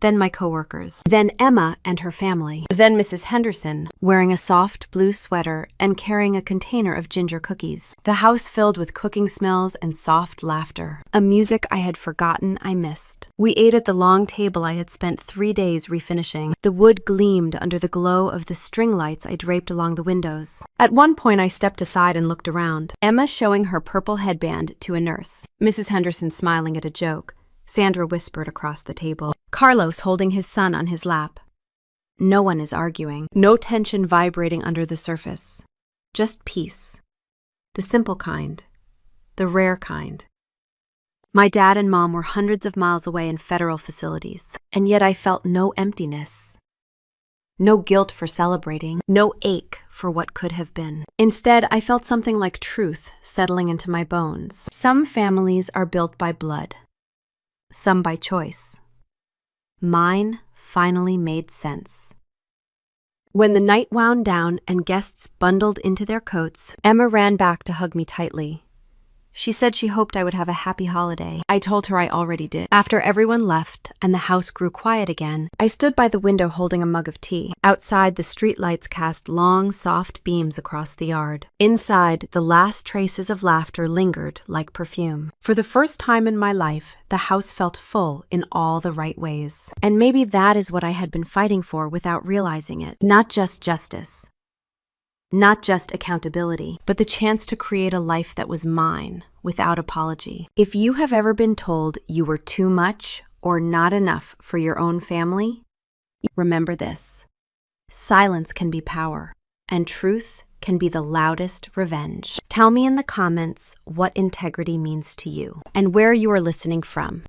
Then my coworkers, then Emma and her family, then Mrs. Henderson, wearing a soft blue sweater and carrying a container of ginger cookies. The house filled with cooking smells and soft laughter, a music I had forgotten I missed. We ate at the long table I had spent 3 days refinishing. The wood gleamed under the glow of the string lights I draped along the windows. At one point I stepped aside and looked around, Emma showing her purple headband to a nurse, Mrs. Henderson smiling at a joke. Sandra whispered across the table. Carlos holding his son on his lap. No one is arguing. No tension vibrating under the surface. Just peace. The simple kind. The rare kind. My dad and mom were hundreds of miles away in federal facilities, and yet I felt no emptiness. No guilt for celebrating. No ache for what could have been. Instead, I felt something like truth settling into my bones. Some families are built by blood. Some by choice. Mine finally made sense. When the night wound down and guests bundled into their coats, Emma ran back to hug me tightly. She said she hoped I would have a happy holiday. I told her I already did. After everyone left and the house grew quiet again, I stood by the window holding a mug of tea. Outside, the streetlights cast long, soft beams across the yard. Inside, the last traces of laughter lingered like perfume. For the first time in my life, the house felt full in all the right ways. And maybe that is what I had been fighting for without realizing it. Not just justice. Not just accountability, but the chance to create a life that was mine, without apology. If you have ever been told you were too much or not enough for your own family, remember this. Silence can be power, and truth can be the loudest revenge. Tell me in the comments what integrity means to you, and where you are listening from.